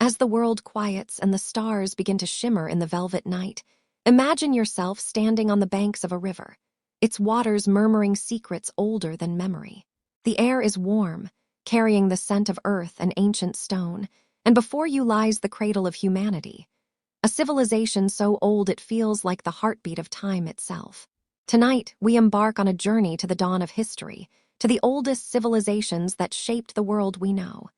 As the world quiets and the stars begin to shimmer in the velvet night, imagine yourself standing on the banks of a river, its waters murmuring secrets older than memory. The air is warm, carrying the scent of earth and ancient stone, and before you lies the cradle of humanity, a civilization so old it feels like the heartbeat of time itself. Tonight, we embark on a journey to the dawn of history, to the oldest civilizations that shaped the world we know.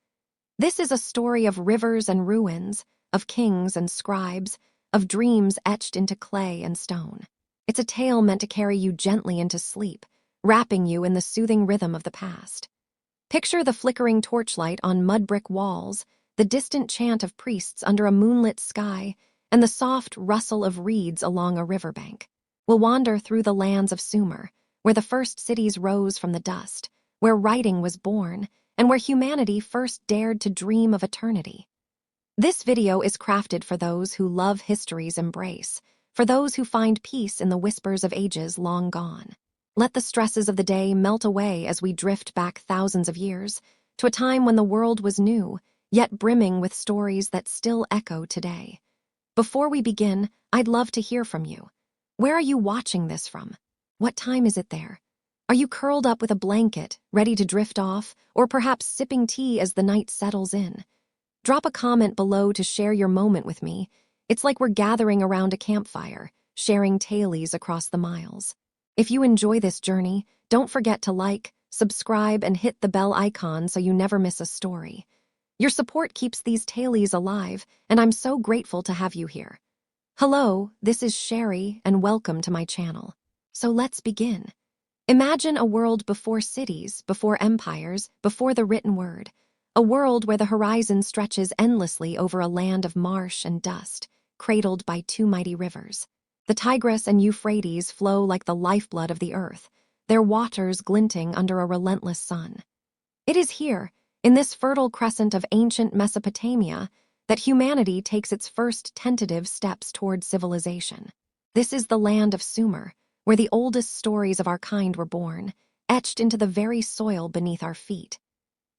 This is a story of rivers and ruins, of kings and scribes, of dreams etched into clay and stone. It's a tale meant to carry you gently into sleep, wrapping you in the soothing rhythm of the past. Picture the flickering torchlight on mud-brick walls, the distant chant of priests under a moonlit sky, and the soft rustle of reeds along a riverbank. We'll wander through the lands of Sumer, where the first cities rose from the dust, where writing was born, and where humanity first dared to dream of eternity. This video is crafted for those who love history's embrace, for those who find peace in the whispers of ages long gone. Let the stresses of the day melt away as we drift back thousands of years, to a time when the world was new, yet brimming with stories that still echo today. Before we begin, I'd love to hear from you. Where are you watching this from? What time is it there? Are you curled up with a blanket, ready to drift off, or perhaps sipping tea as the night settles in? Drop a comment below to share your moment with me. It's like we're gathering around a campfire, sharing tales across the miles. If you enjoy this journey, don't forget to like, subscribe, and hit the bell icon so you never miss a story. Your support keeps these tales alive, and I'm so grateful to have you here. Hello, this is Sherry, and welcome to my channel. So let's begin. Imagine a world before cities, before empires, before the written word. A world where the horizon stretches endlessly over a land of marsh and dust, cradled by two mighty rivers. The Tigris and Euphrates flow like the lifeblood of the earth, their waters glinting under a relentless sun. It is here, in this fertile crescent of ancient Mesopotamia, that humanity takes its first tentative steps toward civilization. This is the land of Sumer, where the oldest stories of our kind were born, etched into the very soil beneath our feet.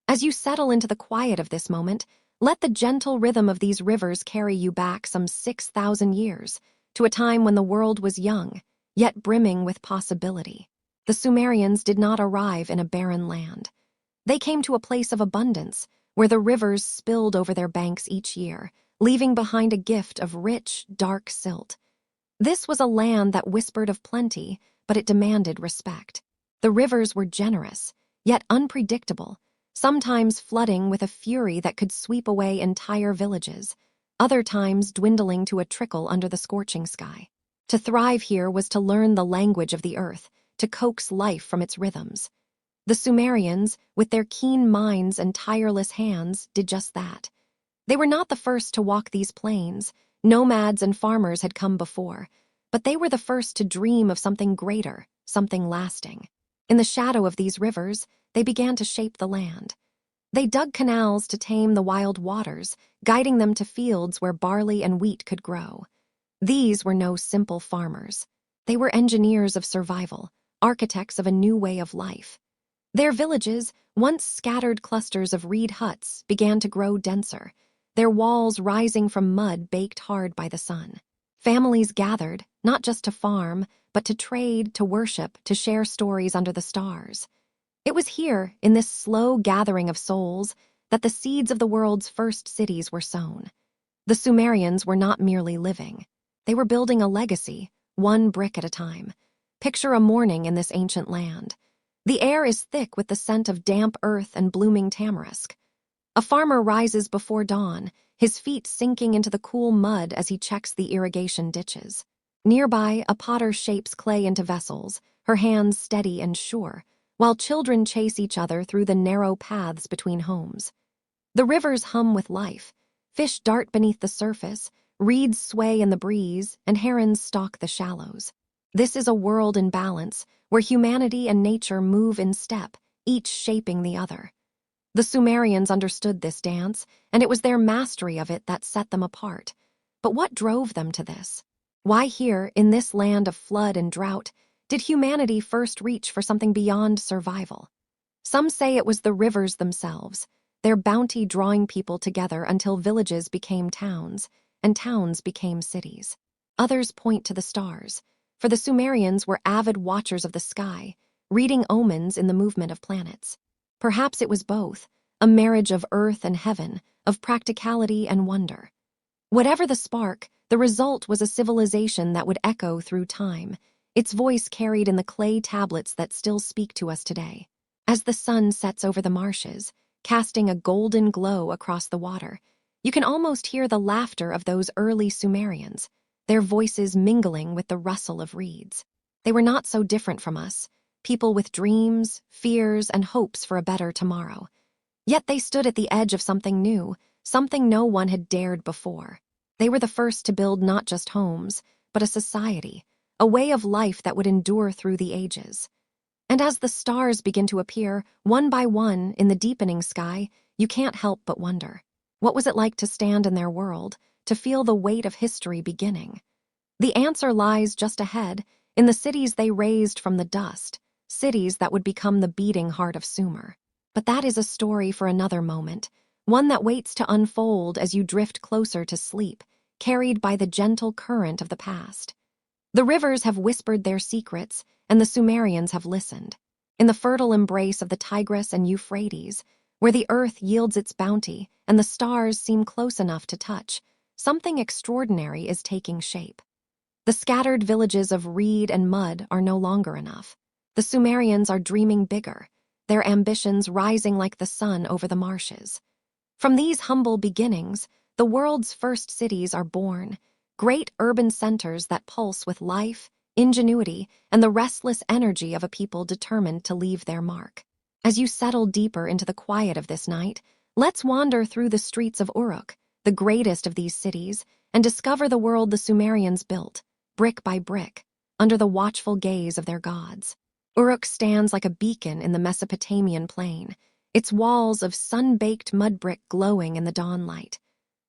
As you settle into the quiet of this moment, let the gentle rhythm of these rivers carry you back some 6,000 years, to a time when the world was young, yet brimming with possibility. The Sumerians did not arrive in a barren land. They came to a place of abundance, where the rivers spilled over their banks each year, leaving behind a gift of rich, dark silt. This was a land that whispered of plenty, but it demanded respect. The rivers were generous, yet unpredictable, sometimes flooding with a fury that could sweep away entire villages, other times dwindling to a trickle under the scorching sky. To thrive here was to learn the language of the earth, to coax life from its rhythms. The Sumerians, with their keen minds and tireless hands, did just that. They were not the first to walk these plains. Nomads and farmers had come before, but they were the first to dream of something greater, something lasting. In the shadow of these rivers, they began to shape the land. They dug canals to tame the wild waters, guiding them to fields where barley and wheat could grow. These were no simple farmers. They were engineers of survival, architects of a new way of life. Their villages, once scattered clusters of reed huts, began to grow denser, their walls rising from mud baked hard by the sun. Families gathered, not just to farm, but to trade, to worship, to share stories under the stars. It was here, in this slow gathering of souls, that the seeds of the world's first cities were sown. The Sumerians were not merely living. They were building a legacy, one brick at a time. Picture a morning in this ancient land. The air is thick with the scent of damp earth and blooming tamarisk. A farmer rises before dawn, his feet sinking into the cool mud as he checks the irrigation ditches. Nearby, a potter shapes clay into vessels, her hands steady and sure, while children chase each other through the narrow paths between homes. The rivers hum with life. Fish dart beneath the surface, reeds sway in the breeze, and herons stalk the shallows. This is a world in balance, where humanity and nature move in step, each shaping the other. The Sumerians understood this dance, and it was their mastery of it that set them apart. But what drove them to this? Why here, in this land of flood and drought, did humanity first reach for something beyond survival? Some say it was the rivers themselves. their bounty drawing people together until villages became towns, and towns became cities. Others point to the stars, for the Sumerians were avid watchers of the sky, reading omens in the movement of planets. Perhaps it was both, a marriage of earth and heaven, of practicality and wonder. Whatever the spark, the result was a civilization that would echo through time, its voice carried in the clay tablets that still speak to us today. As the sun sets over the marshes, casting a golden glow across the water, you can almost hear the laughter of those early Sumerians, their voices mingling with the rustle of reeds. They were not so different from us, people with dreams, fears, and hopes for a better tomorrow. Yet they stood at the edge of something new, something no one had dared before. They were the first to build not just homes, but a society, a way of life that would endure through the ages. And as the stars begin to appear, one by one, in the deepening sky, you can't help but wonder. What was it like to stand in their world, to feel the weight of history beginning? The answer lies just ahead, in the cities they raised from the dust, cities that would become the beating heart of Sumer. But that is a story for another moment, one that waits to unfold as you drift closer to sleep, carried by the gentle current of the past. The rivers have whispered their secrets, and the Sumerians have listened. In the fertile embrace of the Tigris and Euphrates, where the earth yields its bounty and the stars seem close enough to touch, something extraordinary is taking shape. The scattered villages of reed and mud are no longer enough. The Sumerians are dreaming bigger, their ambitions rising like the sun over the marshes. From these humble beginnings, the world's first cities are born, great urban centers that pulse with life, ingenuity, and the restless energy of a people determined to leave their mark. As you settle deeper into the quiet of this night, let's wander through the streets of Uruk, the greatest of these cities, and discover the world the Sumerians built, brick by brick, under the watchful gaze of their gods. Uruk stands like a beacon in the Mesopotamian plain, its walls of sun-baked mud brick glowing in the dawn light.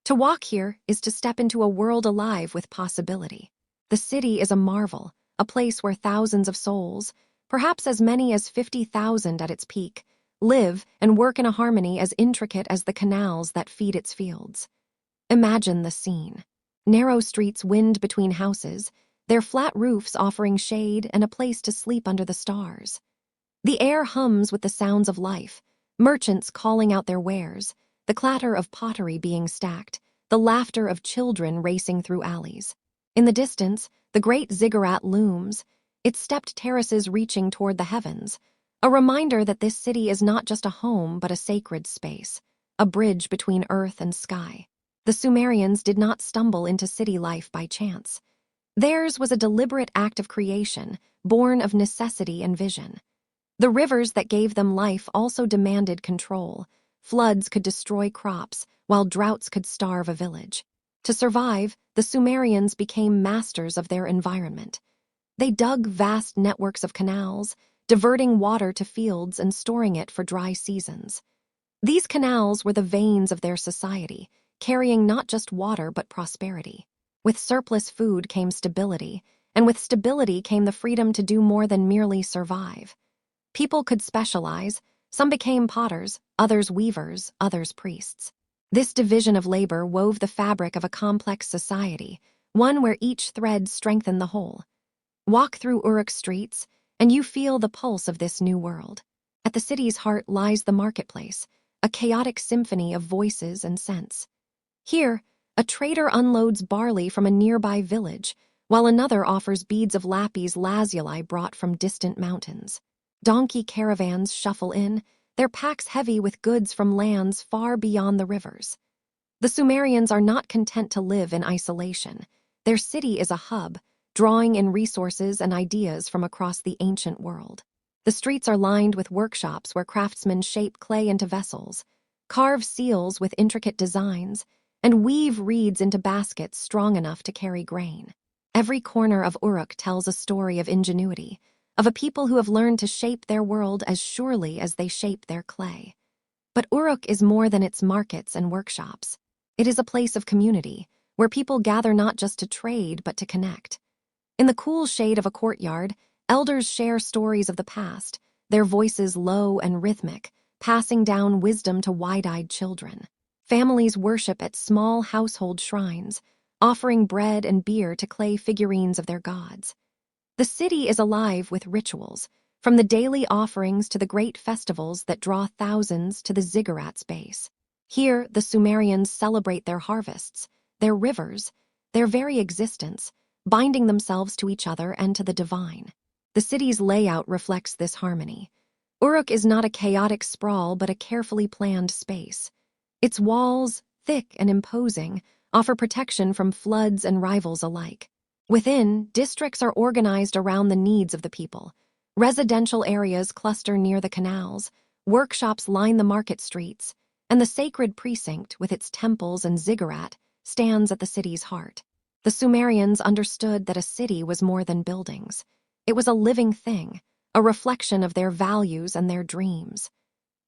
To walk here is to step into a world alive with possibility. The city is a marvel, a place where thousands of souls, perhaps as many as 50,000 at its peak, live and work in a harmony as intricate as the canals that feed its fields. Imagine the scene. Narrow streets wind between houses, their flat roofs offering shade and a place to sleep under the stars. The air hums with the sounds of life, merchants calling out their wares, the clatter of pottery being stacked, the laughter of children racing through alleys. In the distance, the great ziggurat looms, its stepped terraces reaching toward the heavens, a reminder that this city is not just a home but a sacred space, a bridge between earth and sky. The Sumerians did not stumble into city life by chance. Theirs was a deliberate act of creation, born of necessity and vision. The rivers that gave them life also demanded control. Floods could destroy crops, while droughts could starve a village. To survive, the Sumerians became masters of their environment. They dug vast networks of canals, diverting water to fields and storing it for dry seasons. These canals were the veins of their society, carrying not just water but prosperity. With surplus food came stability, and with stability came the freedom to do more than merely survive. People could specialize. Some became potters, others weavers, others priests. This division of labor wove the fabric of a complex society, one where each thread strengthened the whole. Walk through Uruk streets, and you feel the pulse of this new world. At the city's heart lies the marketplace, a chaotic symphony of voices and scents. Here, a trader unloads barley from a nearby village, while another offers beads of lapis lazuli brought from distant mountains. Donkey caravans shuffle in, their packs heavy with goods from lands far beyond the rivers. The Sumerians are not content to live in isolation. Their city is a hub, drawing in resources and ideas from across the ancient world. The streets are lined with workshops where craftsmen shape clay into vessels, carve seals with intricate designs, and weave reeds into baskets strong enough to carry grain. Every corner of Uruk tells a story of ingenuity, of a people who have learned to shape their world as surely as they shape their clay. But Uruk is more than its markets and workshops. It is a place of community, where people gather not just to trade but to connect. In the cool shade of a courtyard, elders share stories of the past, their voices low and rhythmic, passing down wisdom to wide-eyed children. Families worship at small household shrines, offering bread and beer to clay figurines of their gods. The city is alive with rituals, from the daily offerings to the great festivals that draw thousands to the ziggurats base. Here, the Sumerians celebrate their harvests, their rivers, their very existence, binding themselves to each other and to the divine. The city's layout reflects this harmony. Uruk is not a chaotic sprawl but a carefully planned space. Its walls, thick and imposing, offer protection from floods and rivals alike. Within, districts are organized around the needs of the people. Residential areas cluster near the canals, workshops line the market streets, and the sacred precinct, with its temples and ziggurat, stands at the city's heart. The Sumerians understood that a city was more than buildings. It was a living thing, a reflection of their values and their dreams.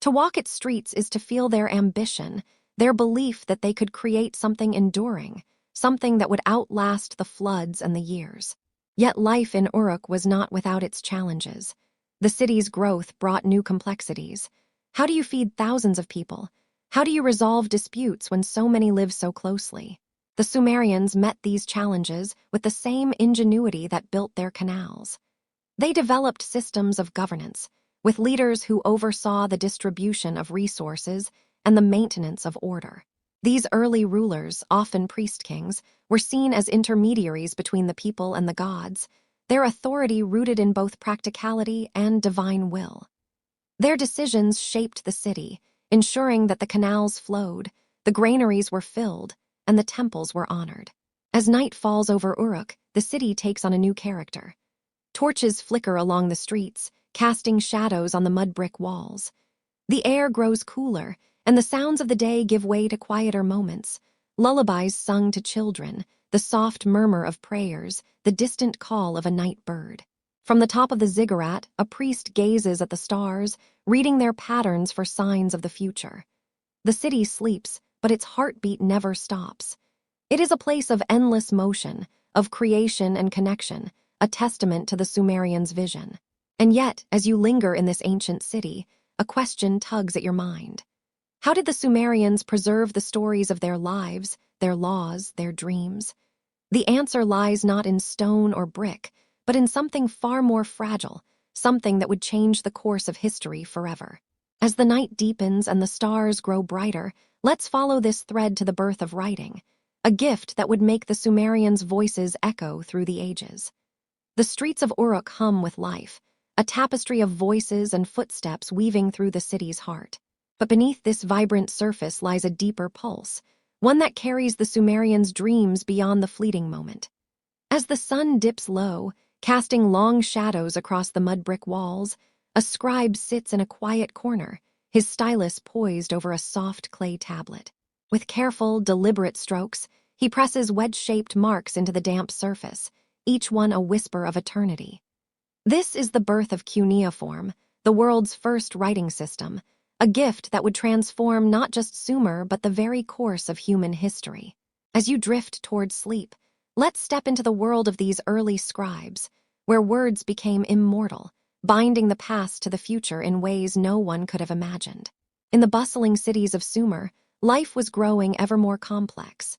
To walk its streets is to feel their ambition, their belief that they could create something enduring, something that would outlast the floods and the years. Yet life in Uruk was not without its challenges. The city's growth brought new complexities. How do you feed thousands of people? How do you resolve disputes when so many live so closely? The Sumerians met these challenges with the same ingenuity that built their canals. They developed systems of governance, with leaders who oversaw the distribution of resources and the maintenance of order. These early rulers, often priest-kings, were seen as intermediaries between the people and the gods, their authority rooted in both practicality and divine will. Their decisions shaped the city, ensuring that the canals flowed, the granaries were filled, and the temples were honored. As night falls over Uruk, the city takes on a new character. Torches flicker along the streets, casting shadows on the mud brick walls. The air grows cooler, and the sounds of the day give way to quieter moments. Lullabies sung to children, the soft murmur of prayers, the distant call of a night bird. From the top of the ziggurat, a priest gazes at the stars, reading their patterns for signs of the future. The city sleeps, but its heartbeat never stops. It is a place of endless motion, of creation and connection, a testament to the Sumerians' vision. And yet, as you linger in this ancient city, a question tugs at your mind. How did the Sumerians preserve the stories of their lives, their laws, their dreams? The answer lies not in stone or brick, but in something far more fragile, something that would change the course of history forever. As the night deepens and the stars grow brighter, let's follow this thread to the birth of writing, a gift that would make the Sumerians' voices echo through the ages. The streets of Uruk hum with life, a tapestry of voices and footsteps weaving through the city's heart. But beneath this vibrant surface lies a deeper pulse, one that carries the Sumerians' dreams beyond the fleeting moment. As the sun dips low, casting long shadows across the mud brick walls, a scribe sits in a quiet corner, his stylus poised over a soft clay tablet. With careful, deliberate strokes, he presses wedge-shaped marks into the damp surface, each one a whisper of eternity. This is the birth of cuneiform, the world's first writing system, a gift that would transform not just Sumer but the very course of human history. As you drift toward sleep, let's step into the world of these early scribes, where words became immortal, binding the past to the future in ways no one could have imagined. In the bustling cities of Sumer, life was growing ever more complex.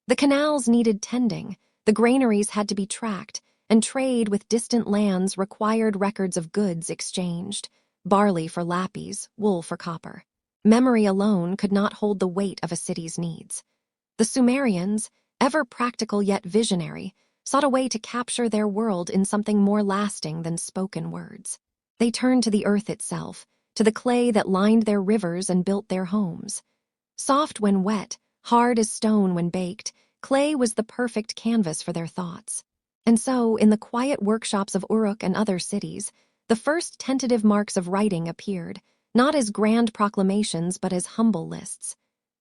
The canals needed tending, the granaries had to be tracked, and trade with distant lands required records of goods exchanged, barley for lapis, wool for copper. Memory alone could not hold the weight of a city's needs. The Sumerians, ever practical yet visionary, sought a way to capture their world in something more lasting than spoken words. They turned to the earth itself, to the clay that lined their rivers and built their homes. Soft when wet, hard as stone when baked, clay was the perfect canvas for their thoughts. And so, in the quiet workshops of Uruk and other cities, the first tentative marks of writing appeared, not as grand proclamations but as humble lists.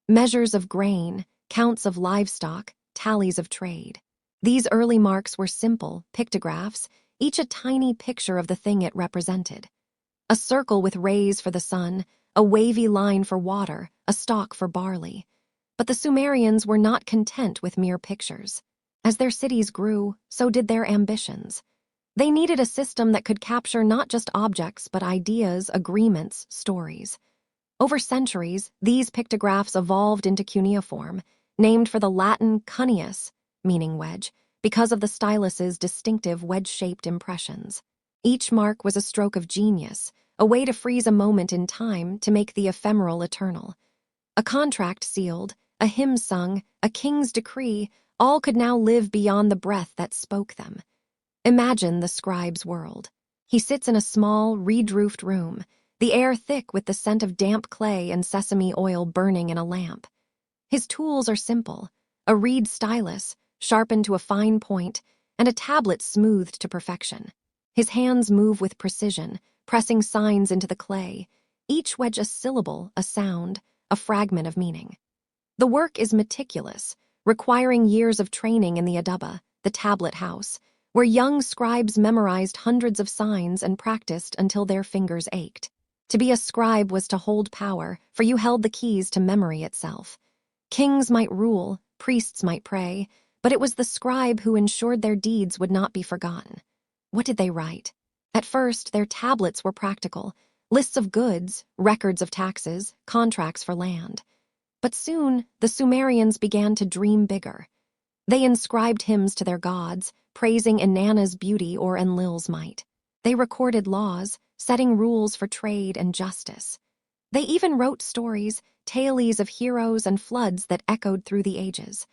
Measures of grain, counts of livestock, tallies of trade. These early marks were simple, pictographs, each a tiny picture of the thing it represented. A circle with rays for the sun, a wavy line for water, a stalk for barley. But the Sumerians were not content with mere pictures. As their cities grew, so did their ambitions. They needed a system that could capture not just objects but ideas, agreements, stories. Over centuries, these pictographs evolved into cuneiform, named for the Latin cuneus, meaning wedge, because of the stylus's distinctive wedge-shaped impressions. Each mark was a stroke of genius, a way to freeze a moment in time to make the ephemeral eternal. A contract sealed, a hymn sung, a king's decree, all could now live beyond the breath that spoke them. Imagine the scribe's world. He sits in a small, reed-roofed room, the air thick with the scent of damp clay and sesame oil burning in a lamp. His tools are simple: a reed stylus, sharpened to a fine point, and a tablet smoothed to perfection. His hands move with precision, pressing signs into the clay, each wedge a syllable, a sound, a fragment of meaning. The work is meticulous, requiring years of training in the adaba, the tablet house, where young scribes memorized hundreds of signs and practiced until their fingers ached. To be a scribe was to hold power, for you held the keys to memory itself. Kings might rule, priests might pray, but it was the scribe who ensured their deeds would not be forgotten. What did they write? At first, their tablets were practical: lists of goods, records of taxes, contracts for land. But soon, the Sumerians began to dream bigger. They inscribed hymns to their gods, praising Inanna's beauty or Enlil's might. They recorded laws, setting rules for trade and justice. They even wrote stories, tales of heroes and floods that echoed through the ages.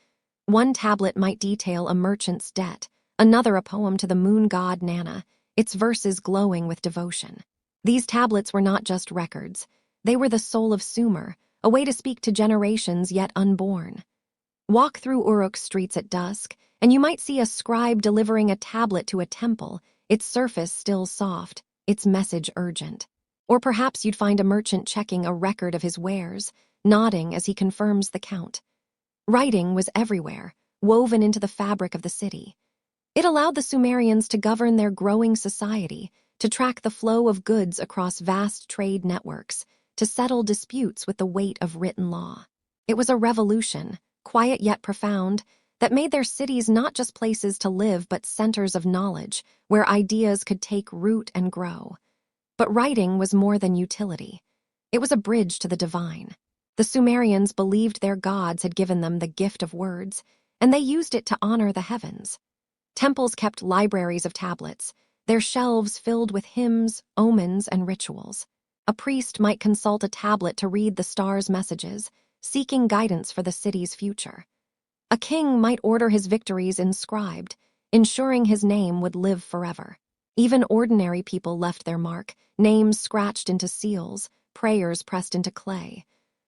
One tablet might detail a merchant's debt, another a poem to the moon god Nanna, its verses glowing with devotion. These tablets were not just records. They were the soul of Sumer, a way to speak to generations yet unborn. Walk through Uruk's streets at dusk, and you might see a scribe delivering a tablet to a temple, its surface still soft, its message urgent. Or perhaps you'd find a merchant checking a record of his wares, nodding as he confirms the count. Writing was everywhere, woven into the fabric of the city. It allowed the Sumerians to govern their growing society, to track the flow of goods across vast trade networks, to settle disputes with the weight of written law. It was a revolution, quiet yet profound, that made their cities not just places to live but centers of knowledge, where ideas could take root and grow. But writing was more than utility. It was a bridge to the divine. The Sumerians believed their gods had given them the gift of words, and they used it to honor the heavens. Temples kept libraries of tablets, their shelves filled with hymns, omens, and rituals. A priest might consult a tablet to read the stars' messages, seeking guidance for the city's future. A king might order his victories inscribed, ensuring his name would live forever. Even ordinary people left their mark, names scratched into seals, prayers pressed into clay.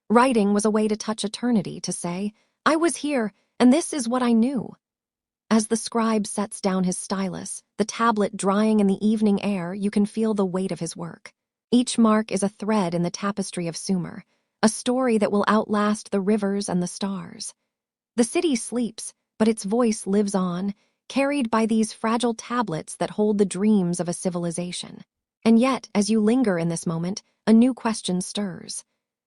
Writing was a way to touch eternity, to say, "I was here, and this is what I knew." As the scribe sets down his stylus, the tablet drying in the evening air, you can feel the weight of his work. Each mark is a thread in the tapestry of Sumer, a story that will outlast the rivers and the stars. The city sleeps, but its voice lives on, carried by these fragile tablets that hold the dreams of a civilization. And yet, as you linger in this moment, a new question stirs.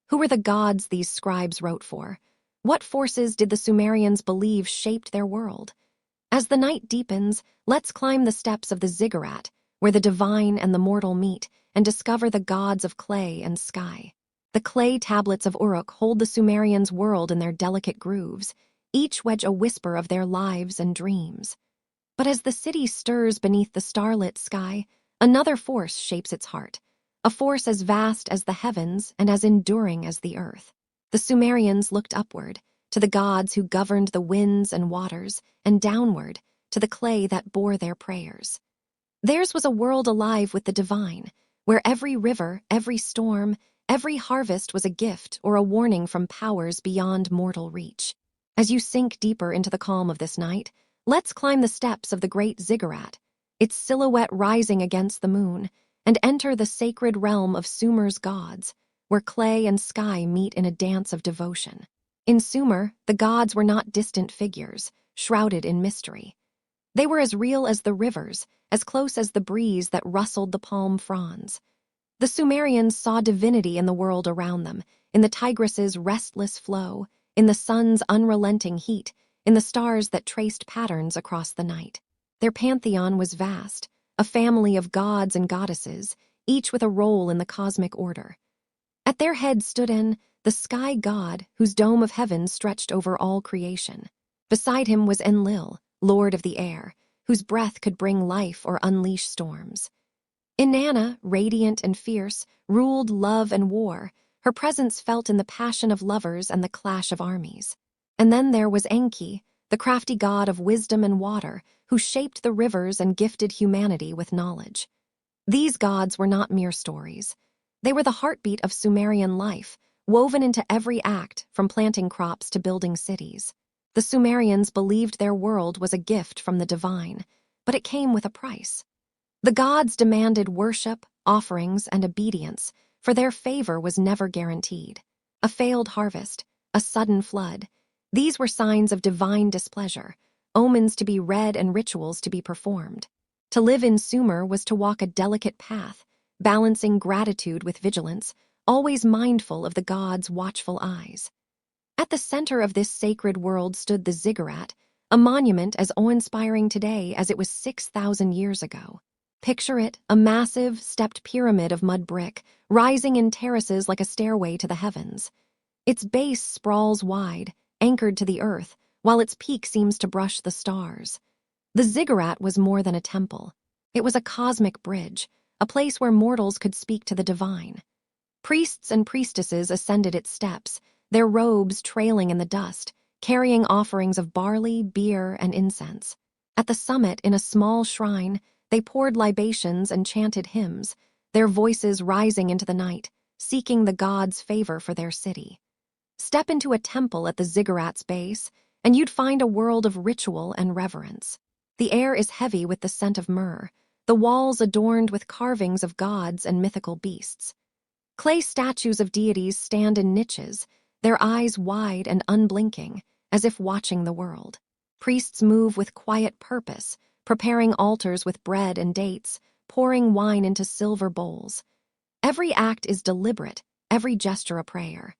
Who were the gods these scribes wrote for? What forces did the Sumerians believe shaped their world? As the night deepens, let's climb the steps of the ziggurat, where the divine and the mortal meet, and discover the gods of clay and sky. The clay tablets of Uruk hold the Sumerians' world in their delicate grooves, each wedge a whisper of their lives and dreams. But as the city stirs beneath the starlit sky, another force shapes its heart, a force as vast as the heavens and as enduring as the earth. The Sumerians looked upward, to the gods who governed the winds and waters, and downward, to the clay that bore their prayers. Theirs was a world alive with the divine, where every river, every storm, every harvest was a gift or a warning from powers beyond mortal reach. As you sink deeper into the calm of this night, let's climb the steps of the great ziggurat, its silhouette rising against the moon, and enter the sacred realm of Sumer's gods, where clay and sky meet in a dance of devotion. In Sumer, the gods were not distant figures, shrouded in mystery. They were as real as the rivers, as close as the breeze that rustled the palm fronds. The Sumerians saw divinity in the world around them, in the Tigris's restless flow, in the sun's unrelenting heat, in the stars that traced patterns across the night. Their pantheon was vast, a family of gods and goddesses, each with a role in the cosmic order. At their head stood the sky god whose dome of heaven stretched over all creation. Beside him was Enlil, lord of the air, whose breath could bring life or unleash storms. Inanna, radiant and fierce, ruled love and war, her presence felt in the passion of lovers and the clash of armies. And then there was Enki, the crafty god of wisdom and water, who shaped the rivers and gifted humanity with knowledge. These gods were not mere stories. They were the heartbeat of Sumerian life, woven into every act, from planting crops to building cities. The Sumerians believed their world was a gift from the divine, but it came with a price. The gods demanded worship, offerings, and obedience, for their favor was never guaranteed. A failed harvest, a sudden flood, these were signs of divine displeasure, omens to be read and rituals to be performed. To live in Sumer was to walk a delicate path, balancing gratitude with vigilance, always mindful of the gods' watchful eyes. At the center of this sacred world stood the ziggurat, a monument as awe-inspiring today as it was 6,000 years ago. Picture it, a massive, stepped pyramid of mud brick, rising in terraces like a stairway to the heavens. Its base sprawls wide, anchored to the earth, while its peak seems to brush the stars. The ziggurat was more than a temple. It was a cosmic bridge, a place where mortals could speak to the divine. Priests and priestesses ascended its steps, their robes trailing in the dust, carrying offerings of barley, beer, and incense. At the summit, in a small shrine, they poured libations and chanted hymns, their voices rising into the night, seeking the gods' favor for their city. Step into a temple at the ziggurat's base, and you'd find a world of ritual and reverence. The air is heavy with the scent of myrrh, the walls adorned with carvings of gods and mythical beasts. Clay statues of deities stand in niches, their eyes wide and unblinking, as if watching the world. Priests move with quiet purpose, preparing altars with bread and dates, pouring wine into silver bowls. Every act is deliberate, every gesture a prayer.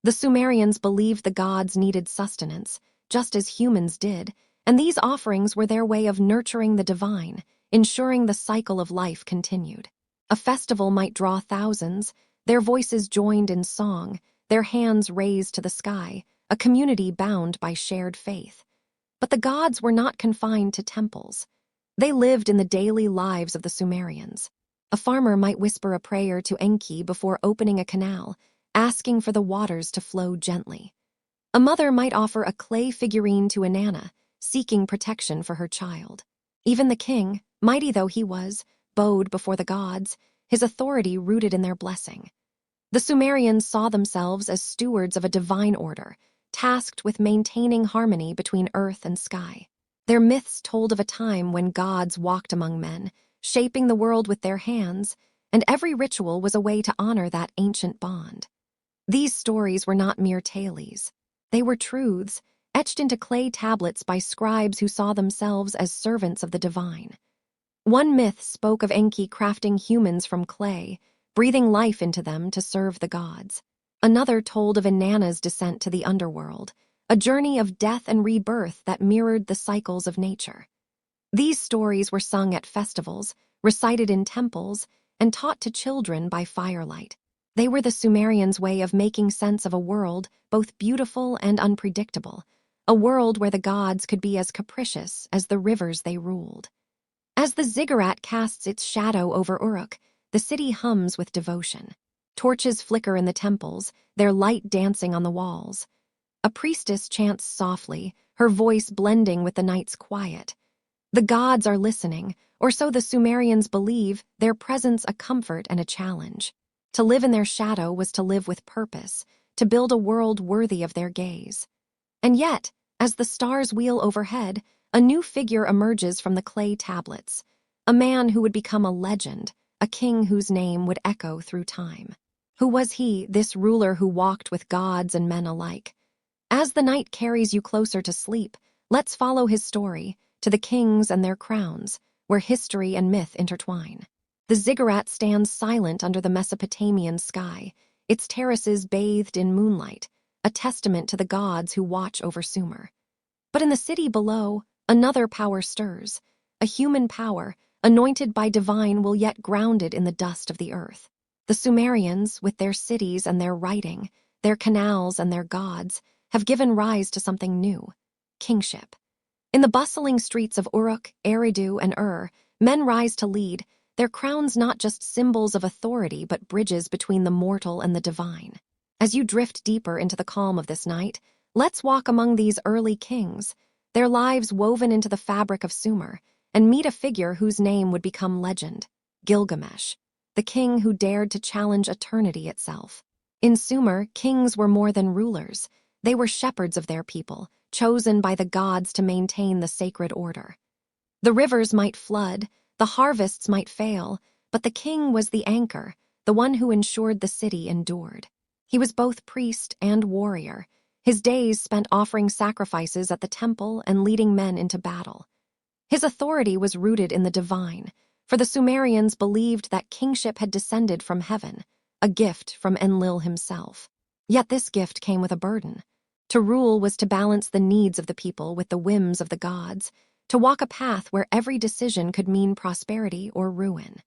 The Sumerians believed the gods needed sustenance, just as humans did, and these offerings were their way of nurturing the divine, ensuring the cycle of life continued. A festival might draw thousands, their voices joined in song, their hands raised to the sky, a community bound by shared faith. But the gods were not confined to temples. They lived in the daily lives of the Sumerians. A farmer might whisper a prayer to Enki before opening a canal, asking for the waters to flow gently. A mother might offer a clay figurine to Inanna, seeking protection for her child. Even the king, mighty though he was, bowed before the gods, his authority rooted in their blessing. The Sumerians saw themselves as stewards of a divine order, tasked with maintaining harmony between earth and sky. Their myths told of a time when gods walked among men, shaping the world with their hands, and every ritual was a way to honor that ancient bond. These stories were not mere tales. They were truths, etched into clay tablets by scribes who saw themselves as servants of the divine. One myth spoke of Enki crafting humans from clay, breathing life into them to serve the gods. Another told of Inanna's descent to the underworld, a journey of death and rebirth that mirrored the cycles of nature. These stories were sung at festivals, recited in temples, and taught to children by firelight. They were the Sumerians' way of making sense of a world both beautiful and unpredictable, a world where the gods could be as capricious as the rivers they ruled. As the ziggurat casts its shadow over Uruk, the city hums with devotion. Torches flicker in the temples, their light dancing on the walls. A priestess chants softly, her voice blending with the night's quiet. The gods are listening, or so the Sumerians believe, their presence a comfort and a challenge. To live in their shadow was to live with purpose, to build a world worthy of their gaze. And yet, as the stars wheel overhead, a new figure emerges from the clay tablets, a man who would become a legend, a king whose name would echo through time. Who was he, this ruler who walked with gods and men alike? As the night carries you closer to sleep, let's follow his story, to the kings and their crowns, where history and myth intertwine. The ziggurat stands silent under the Mesopotamian sky, its terraces bathed in moonlight, a testament to the gods who watch over Sumer. But in the city below, another power stirs, a human power, anointed by divine will yet grounded in the dust of the earth. The Sumerians, with their cities and their writing, their canals and their gods, have given rise to something new: kingship. In the bustling streets of Uruk, Eridu, and men rise to lead, their crowns not just symbols of authority but bridges between the mortal and the divine. As you drift deeper into the calm of this night, let's walk among these early kings, their lives woven into the fabric of Sumer, and meet a figure whose name would become legend: Gilgamesh, the king who dared to challenge eternity itself. In Sumer, kings were more than rulers. They were shepherds of their people, chosen by the gods to maintain the sacred order. The rivers might flood, the harvests might fail, but the king was the anchor, the one who ensured the city endured. He was both priest and warrior, his days spent offering sacrifices at the temple and leading men into battle. His authority was rooted in the divine, for the Sumerians believed that kingship had descended from heaven, a gift from Enlil himself. Yet this gift came with a burden. To rule was to balance the needs of the people with the whims of the gods, to walk a path where every decision could mean prosperity or ruin.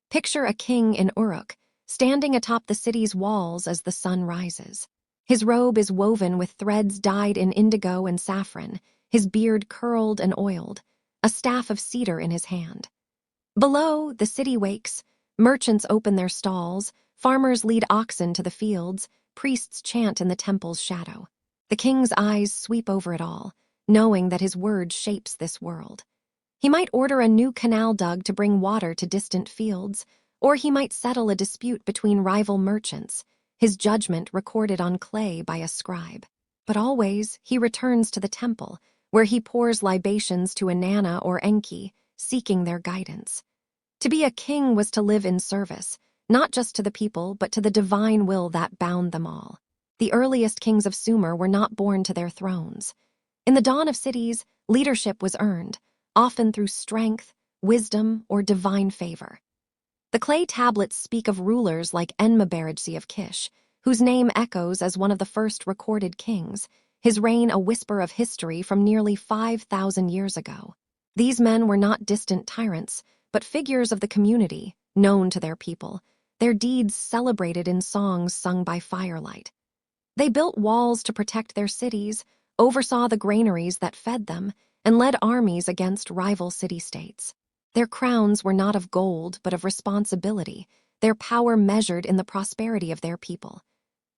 Picture a king in Uruk, standing atop the city's walls as the sun rises. His robe is woven with threads dyed in indigo and saffron, his beard curled and oiled, a staff of cedar in his hand. Below, the city wakes, merchants open their stalls, farmers lead oxen to the fields, priests chant in the temple's shadow. The king's eyes sweep over it all, knowing that his word shapes this world. He might order a new canal dug to bring water to distant fields, or he might settle a dispute between rival merchants, his judgment recorded on clay by a scribe. But always he returns to the temple, where he pours libations to Inanna or Enki, seeking their guidance. To be a king was to live in service, not just to the people but to the divine will that bound them all. The earliest kings of Sumer were not born to their thrones. In the dawn of cities, leadership was earned, often through strength, wisdom, or divine favor. The clay tablets speak of rulers like Enmebaragsi of Kish, whose name echoes as one of the first recorded kings, his reign a whisper of history from nearly 5,000 years ago. These men were not distant tyrants, but figures of the community, known to their people, their deeds celebrated in songs sung by firelight. They built walls to protect their cities, oversaw the granaries that fed them, and led armies against rival city-states. Their crowns were not of gold but of responsibility, their power measured in the prosperity of their people.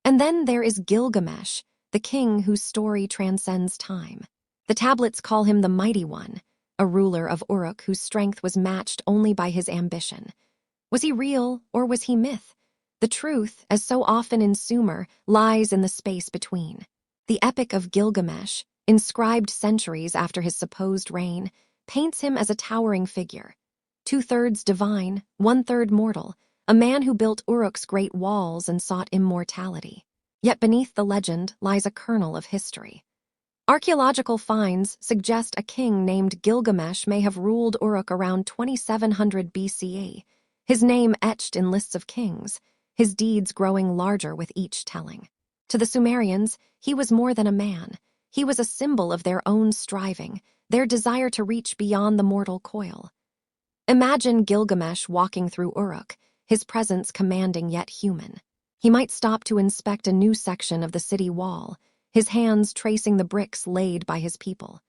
And then there is Gilgamesh, the king whose story transcends time. The tablets call him the Mighty One, a ruler of Uruk whose strength was matched only by his ambition. Was he real or was he myth? The truth, as so often in Sumer, lies in the space between. The Epic of Gilgamesh, inscribed centuries after his supposed reign, paints him as a towering figure. 2/3 divine, 1/3 mortal, a man who built Uruk's great walls and sought immortality. Yet beneath the legend lies a kernel of history. Archaeological finds suggest a king named Gilgamesh may have ruled Uruk around 2700 BCE, his name etched in lists of kings, his deeds growing larger with each telling. To the Sumerians, he was more than a man. He was a symbol of their own striving, their desire to reach beyond the mortal coil. Imagine Gilgamesh walking through Uruk, his presence commanding yet human. He might stop to inspect a new section of the city wall, his hands tracing the bricks laid by his people.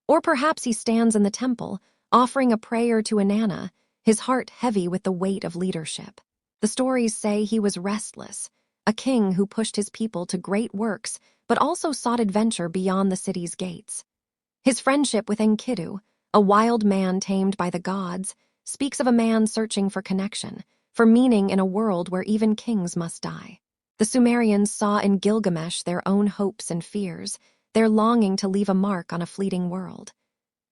Or perhaps he stands in the temple, offering a prayer to Inanna, his heart heavy with the weight of leadership. The stories say he was restless, a king who pushed his people to great works, but also sought adventure beyond the city's gates. His friendship with Enkidu, a wild man tamed by the gods, speaks of a man searching for connection, for meaning in a world where even kings must die. The Sumerians saw in Gilgamesh their own hopes and fears, their longing to leave a mark on a fleeting world.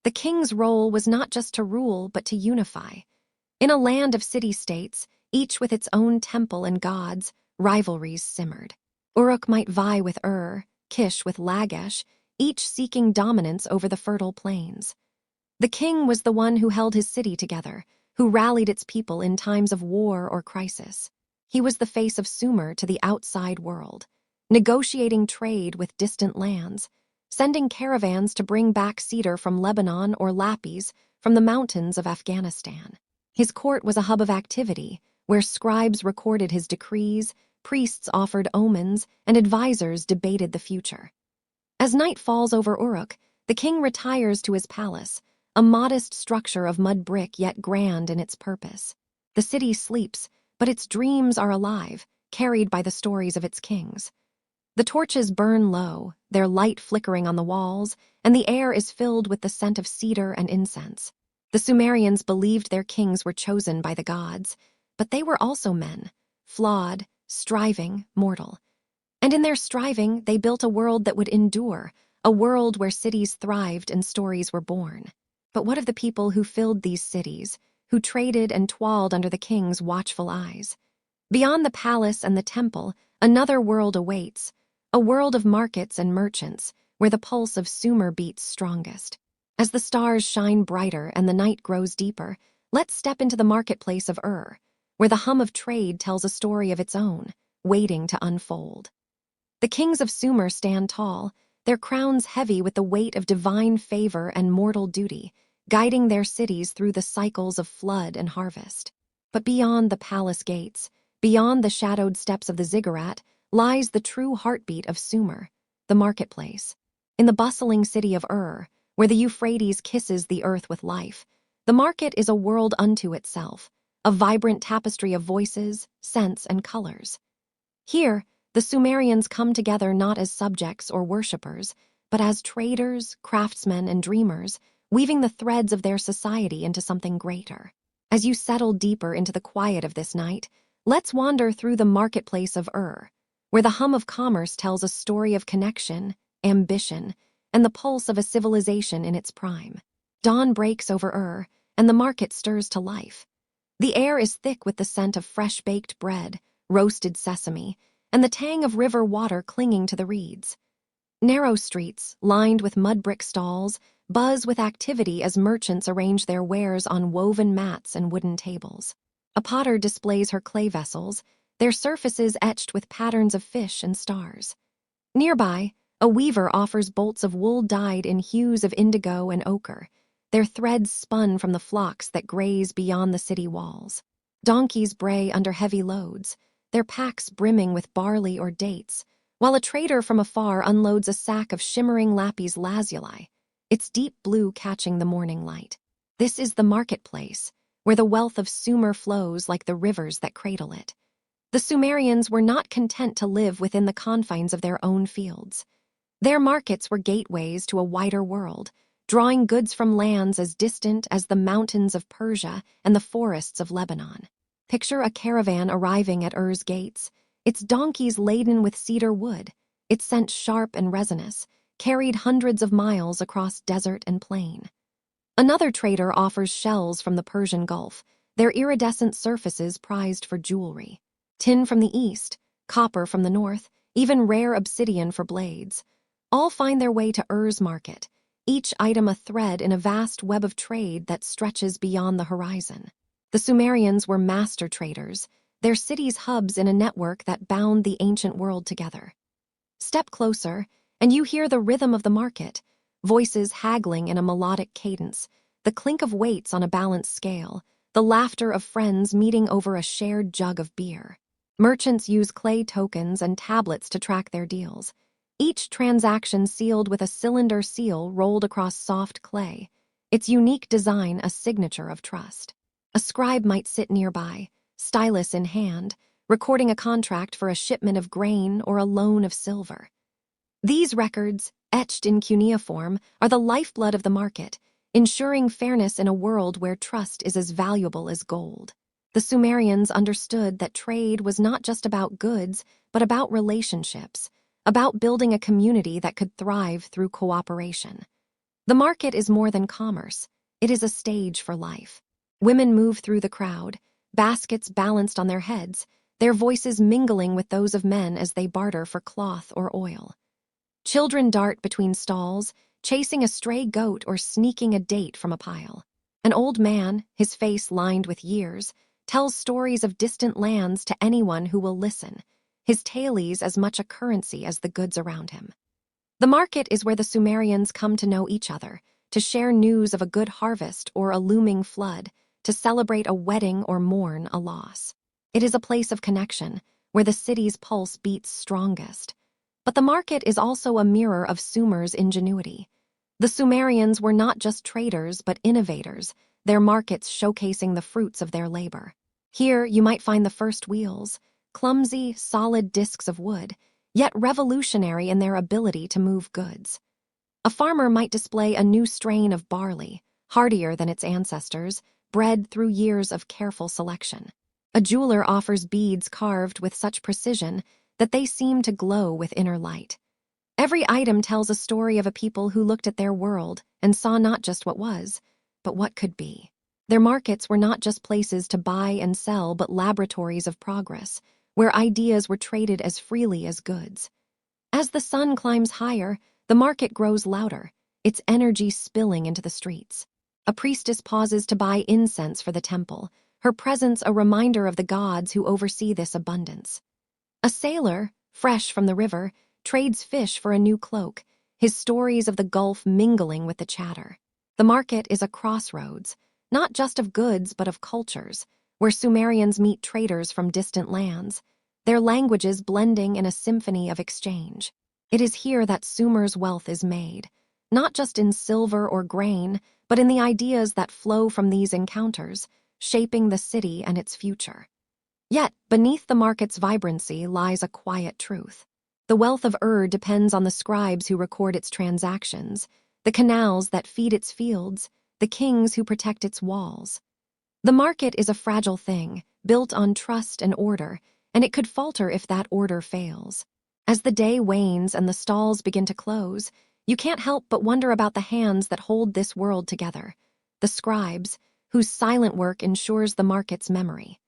The king's role was not just to rule, but to unify. In a land of city-states, each with its own temple and gods, rivalries simmered. Uruk might vie with Kish with Lagash, each seeking dominance over the fertile plains. The king was the one who held his city together, who rallied its people in times of war or crisis. He was the face of Sumer to the outside world, negotiating trade with distant lands, sending caravans to bring back cedar from Lebanon or lapis from the mountains of Afghanistan. His court was a hub of activity, where scribes recorded his decrees, priests offered omens, and advisors debated the future. As night falls over Uruk, the king retires to his palace, a modest structure of mud brick yet grand in its purpose. The city sleeps, but its dreams are alive, carried by the stories of its kings. The torches burn low, their light flickering on the walls, and the air is filled with the scent of cedar and incense. The Sumerians believed their kings were chosen by the gods, but they were also men, flawed, striving, mortal. And in their striving, they built a world that would endure, a world where cities thrived and stories were born. But what of the people who filled these cities, who traded and toiled under the king's watchful eyes? Beyond the palace and the temple, another world awaits, a world of markets and merchants, where the pulse of Sumer beats strongest. As the stars shine brighter and the night grows deeper, let's step into the marketplace of where the hum of trade tells a story of its own, waiting to unfold. The kings of Sumer stand tall, their crowns heavy with the weight of divine favor and mortal duty, guiding their cities through the cycles of flood and harvest. But beyond the palace gates, beyond the shadowed steps of the ziggurat, lies the true heartbeat of Sumer, the marketplace. In the bustling city of where the Euphrates kisses the earth with life, the market is a world unto itself, a vibrant tapestry of voices, scents, and colors. Here, the Sumerians come together not as subjects or worshippers, but as traders, craftsmen, and dreamers, weaving the threads of their society into something greater. As you settle deeper into the quiet of this night, let's wander through the marketplace of where the hum of commerce tells a story of connection, ambition, and the pulse of a civilization in its prime. Dawn breaks over and the market stirs to life. The air is thick with the scent of fresh-baked bread, roasted sesame, and the tang of river water clinging to the reeds. Narrow streets, lined with mud brick stalls, buzz with activity as merchants arrange their wares on woven mats and wooden tables. A potter displays her clay vessels, their surfaces etched with patterns of fish and stars. Nearby, a weaver offers bolts of wool dyed in hues of indigo and ochre, their threads spun from the flocks that graze beyond the city walls. Donkeys bray under heavy loads, their packs brimming with barley or dates, while a trader from afar unloads a sack of shimmering lapis lazuli, its deep blue catching the morning light. This is the marketplace, where the wealth of Sumer flows like the rivers that cradle it. The Sumerians were not content to live within the confines of their own fields. Their markets were gateways to a wider world, drawing goods from lands as distant as the mountains of Persia and the forests of Lebanon. Picture a caravan arriving at Ur's gates, its donkeys laden with cedar wood, its scent sharp and resinous, carried hundreds of miles across desert and plain. Another trader offers shells from the Persian Gulf, their iridescent surfaces prized for jewelry. Tin from the east, copper from the north, even rare obsidian for blades. All find their way to Ur's market, each item a thread in a vast web of trade that stretches beyond the horizon. The Sumerians were master traders, their cities hubs in a network that bound the ancient world together. Step closer, and you hear the rhythm of the market, voices haggling in a melodic cadence, the clink of weights on a balanced scale, the laughter of friends meeting over a shared jug of beer. Merchants use clay tokens and tablets to track their deals, each transaction sealed with a cylinder seal rolled across soft clay, its unique design a signature of trust. A scribe might sit nearby, stylus in hand, recording a contract for a shipment of grain or a loan of silver. These records, etched in cuneiform, are the lifeblood of the market, ensuring fairness in a world where trust is as valuable as gold. The Sumerians understood that trade was not just about goods, but about relationships, about building a community that could thrive through cooperation. The market is more than commerce, it is a stage for life. Women move through the crowd, baskets balanced on their heads, their voices mingling with those of men as they barter for cloth or oil. Children dart between stalls, chasing a stray goat or sneaking a date from a pile. An old man, his face lined with years, tells stories of distant lands to anyone who will listen, his tales as much a currency as the goods around him. The market is where the Sumerians come to know each other, to share news of a good harvest or a looming flood, to celebrate a wedding or mourn a loss. It is a place of connection, where the city's pulse beats strongest. But the market is also a mirror of Sumer's ingenuity. The Sumerians were not just traders but innovators, their markets showcasing the fruits of their labor. Here you might find the first wheels, clumsy, solid discs of wood, yet revolutionary in their ability to move goods. A farmer might display a new strain of barley, hardier than its ancestors, bred through years of careful selection. A jeweler offers beads carved with such precision that they seem to glow with inner light. Every item tells a story of a people who looked at their world and saw not just what was, but what could be. Their markets were not just places to buy and sell, but laboratories of progress, where ideas were traded as freely as goods. As the sun climbs higher, the market grows louder, its energy spilling into the streets. A priestess pauses to buy incense for the temple, her presence a reminder of the gods who oversee this abundance. A sailor, fresh from the river, trades fish for a new cloak, his stories of the Gulf mingling with the chatter. The market is a crossroads, not just of goods but of cultures, where Sumerians meet traders from distant lands, their languages blending in a symphony of exchange. It is here that Sumer's wealth is made, not just in silver or grain, but in the ideas that flow from these encounters, shaping the city and its future. Yet, beneath the market's vibrancy lies a quiet truth. The wealth of depends on the scribes who record its transactions, the canals that feed its fields, the kings who protect its walls. The market is a fragile thing, built on trust and order, and it could falter if that order fails. As the day wanes and the stalls begin to close, you can't help but wonder about the hands that hold this world together, the scribes, whose silent work ensures the market's memory.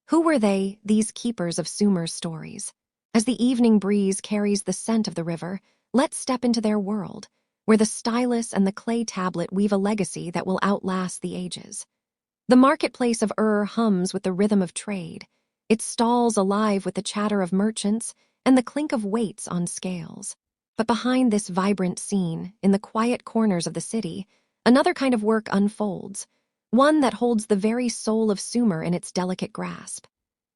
Who were they, these keepers of Sumer's stories? As the evening breeze carries the scent of the river, let's step into their world, where the stylus and the clay tablet weave a legacy that will outlast the ages. The marketplace of hums with the rhythm of trade, its stalls alive with the chatter of merchants and the clink of weights on scales. But behind this vibrant scene, in the quiet corners of the city, another kind of work unfolds, one that holds the very soul of Sumer in its delicate grasp.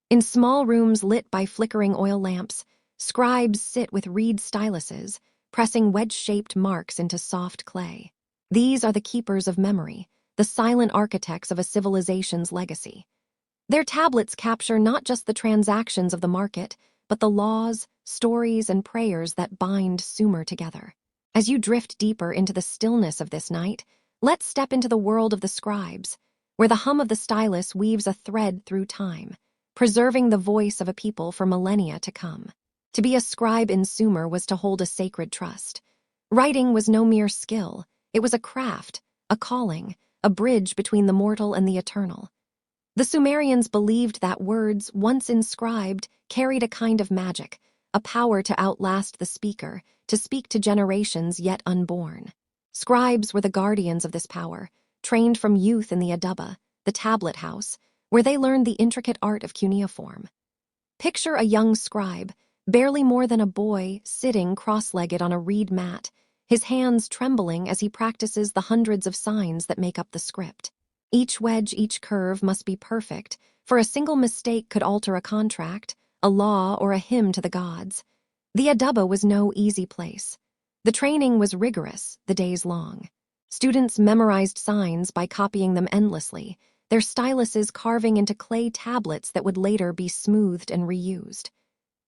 In small rooms lit by flickering oil lamps, scribes sit with reed styluses, pressing wedge-shaped marks into soft clay. These are the keepers of memory, the silent architects of a civilization's legacy. Their tablets capture not just the transactions of the market, but the laws, stories, and prayers that bind Sumer together. As you drift deeper into the stillness of this night, let's step into the world of the scribes, where the hum of the stylus weaves a thread through time, preserving the voice of a people for millennia to come. To be a scribe in Sumer was to hold a sacred trust. Writing was no mere skill, it was a craft, a calling, a bridge between the mortal and the eternal. The Sumerians believed that words, once inscribed, carried a kind of magic, a power to outlast the speaker, to speak to generations yet unborn. Scribes were the guardians of this power, trained from youth in the Adaba, the tablet house, where they learned the intricate art of cuneiform. Picture a young scribe, barely more than a boy, sitting cross-legged on a reed mat, his hands trembling as he practices the hundreds of signs that make up the script. Each wedge, each curve must be perfect, for a single mistake could alter a contract, a law, or a hymn to the gods. The Adaba was no easy place. The training was rigorous, the days long. Students memorized signs by copying them endlessly, their styluses carving into clay tablets that would later be smoothed and reused.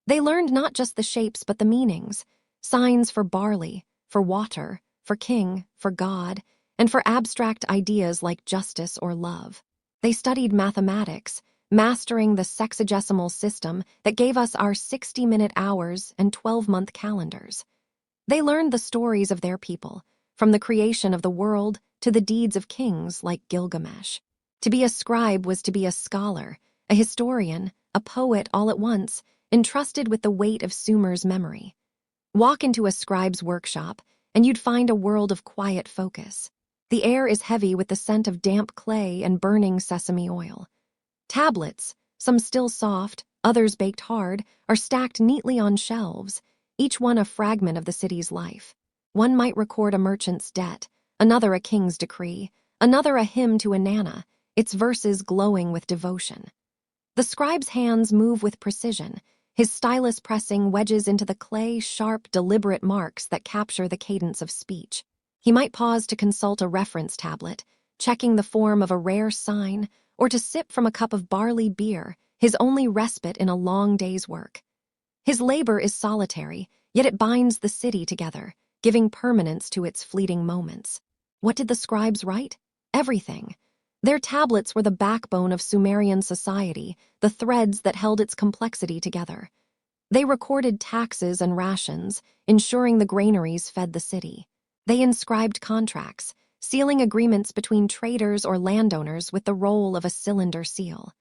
They learned not just the shapes but the meanings, signs for barley, for water, for king, for God, and for abstract ideas like justice or love. They studied mathematics, mastering the sexagesimal system that gave us our 60-minute hours and 12-month calendars. They learned the stories of their people, from the creation of the world to the deeds of kings like Gilgamesh. To be a scribe was to be a scholar, a historian, a poet all at once, entrusted with the weight of Sumer's memory. Walk into a scribe's workshop, and you'd find a world of quiet focus. The air is heavy with the scent of damp clay and burning sesame oil. Tablets, some still soft, others baked hard, are stacked neatly on shelves, each one a fragment of the city's life. One might record a merchant's debt, another a king's decree, another a hymn to Inanna, its verses glowing with devotion. The scribe's hands move with precision, his stylus pressing wedges into the clay sharp, deliberate marks that capture the cadence of speech. He might pause to consult a reference tablet, checking the form of a rare sign, or to sip from a cup of barley beer, his only respite in a long day's work. His labor is solitary, yet it binds the city together, giving permanence to its fleeting moments. What did the scribes write? Everything. Their tablets were the backbone of Sumerian society, the threads that held its complexity together. They recorded taxes and rations, ensuring the granaries fed the city. They inscribed contracts, sealing agreements between traders or landowners with the roll of a cylinder seal.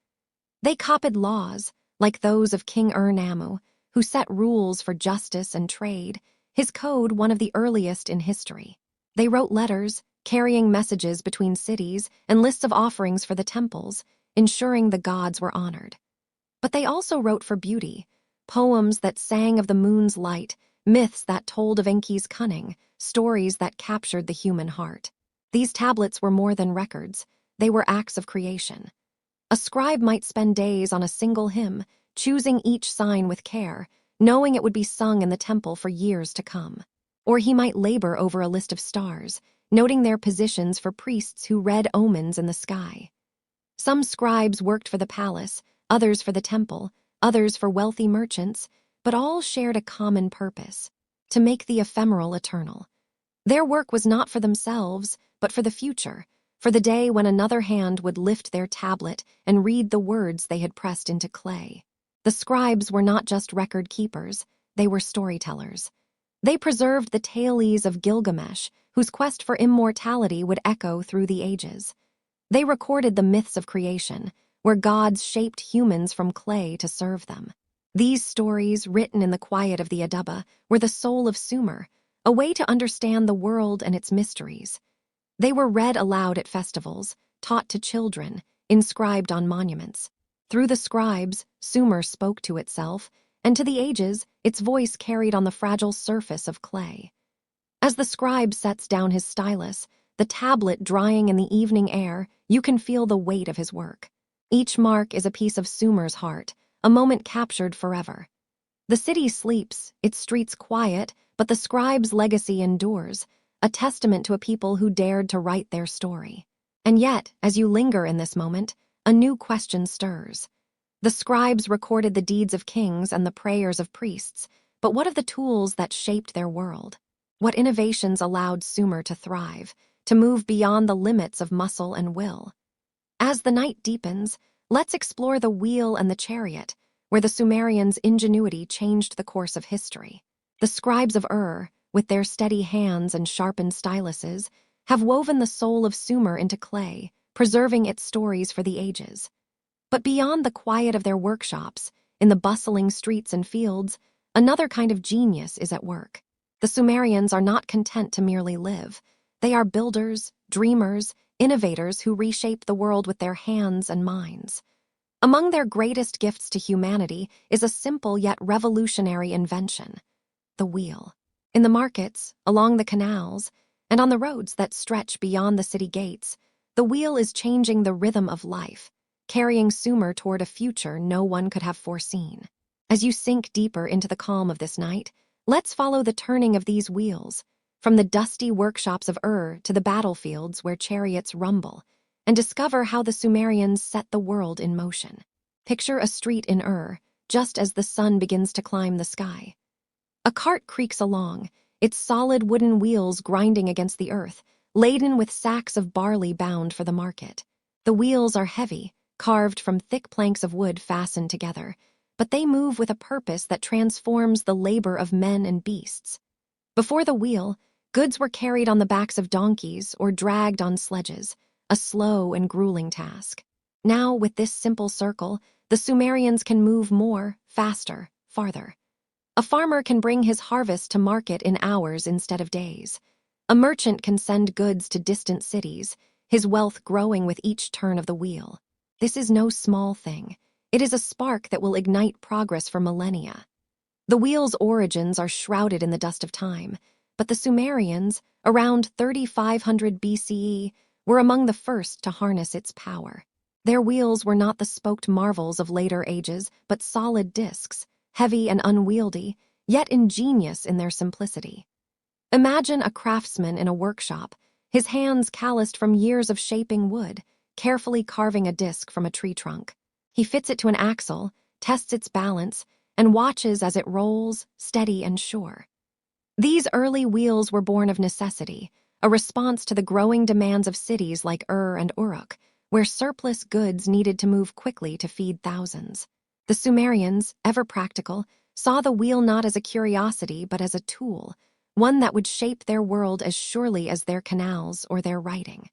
They copied laws, like those of King Ur-Nammu, who set rules for justice and trade, his code one of the earliest in history. They wrote letters, carrying messages between cities and lists of offerings for the temples, ensuring the gods were honored. But they also wrote for beauty, poems that sang of the moon's light, myths that told of Enki's cunning, stories that captured the human heart. These tablets were more than records, they were acts of creation. A scribe might spend days on a single hymn, choosing each sign with care, knowing it would be sung in the temple for years to come. Or he might labor over a list of stars, noting their positions for priests who read omens in the sky. Some scribes worked for the palace, others for the temple, others for wealthy merchants, but all shared a common purpose: to make the ephemeral eternal. Their work was not for themselves, but for the future, for the day when another hand would lift their tablet and read the words they had pressed into clay. The scribes were not just record keepers, they were storytellers. They preserved the tales of Gilgamesh, whose quest for immortality would echo through the ages. They recorded the myths of creation, where gods shaped humans from clay to serve them. These stories, written in the quiet of the Adaba, were the soul of Sumer, a way to understand the world and its mysteries. They were read aloud at festivals, taught to children, inscribed on monuments. Through the scribes, Sumer spoke to itself, and to the ages, its voice carried on the fragile surface of clay. As the scribe sets down his stylus, the tablet drying in the evening air, you can feel the weight of his work. Each mark is a piece of Sumer's heart, a moment captured forever. The city sleeps, its streets quiet, but the scribe's legacy endures, a testament to a people who dared to write their story. And yet, as you linger in this moment, a new question stirs. The scribes recorded the deeds of kings and the prayers of priests, but what of the tools that shaped their world? What innovations allowed Sumer to thrive, to move beyond the limits of muscle and will? As the night deepens, let's explore the wheel and the chariot, where the Sumerians' ingenuity changed the course of history. The scribes of Ur, with their steady hands and sharpened styluses, have woven the soul of Sumer into clay, preserving its stories for the ages. But beyond the quiet of their workshops, in the bustling streets and fields, another kind of genius is at work. The Sumerians are not content to merely live. They are builders, dreamers, innovators who reshape the world with their hands and minds. Among their greatest gifts to humanity is a simple yet revolutionary invention: the wheel. In the markets, along the canals, and on the roads that stretch beyond the city gates, the wheel is changing the rhythm of life, carrying Sumer toward a future no one could have foreseen. As you sink deeper into the calm of this night, let's follow the turning of these wheels, from the dusty workshops of Ur to the battlefields where chariots rumble, and discover how the Sumerians set the world in motion. Picture a street in Ur, just as the sun begins to climb the sky. A cart creaks along, its solid wooden wheels grinding against the earth, laden with sacks of barley bound for the market. The wheels are heavy, carved from thick planks of wood fastened together, but they move with a purpose that transforms the labor of men and beasts. Before the wheel, goods were carried on the backs of donkeys or dragged on sledges, a slow and grueling task. Now, with this simple circle, the Sumerians can move more, faster, farther. A farmer can bring his harvest to market in hours instead of days. A merchant can send goods to distant cities, his wealth growing with each turn of the wheel. This is no small thing. It is a spark that will ignite progress for millennia. The wheel's origins are shrouded in the dust of time, but the Sumerians, around 3500 BCE, were among the first to harness its power. Their wheels were not the spoked marvels of later ages, but solid discs, heavy and unwieldy, yet ingenious in their simplicity. Imagine a craftsman in a workshop, his hands calloused from years of shaping wood, carefully carving a disc from a tree trunk. He fits it to an axle, tests its balance, and watches as it rolls, steady and sure. These early wheels were born of necessity, a response to the growing demands of cities like Ur and Uruk, where surplus goods needed to move quickly to feed thousands. The Sumerians, ever practical, saw the wheel not as a curiosity but as a tool, one that would shape their world as surely as their canals or their writing.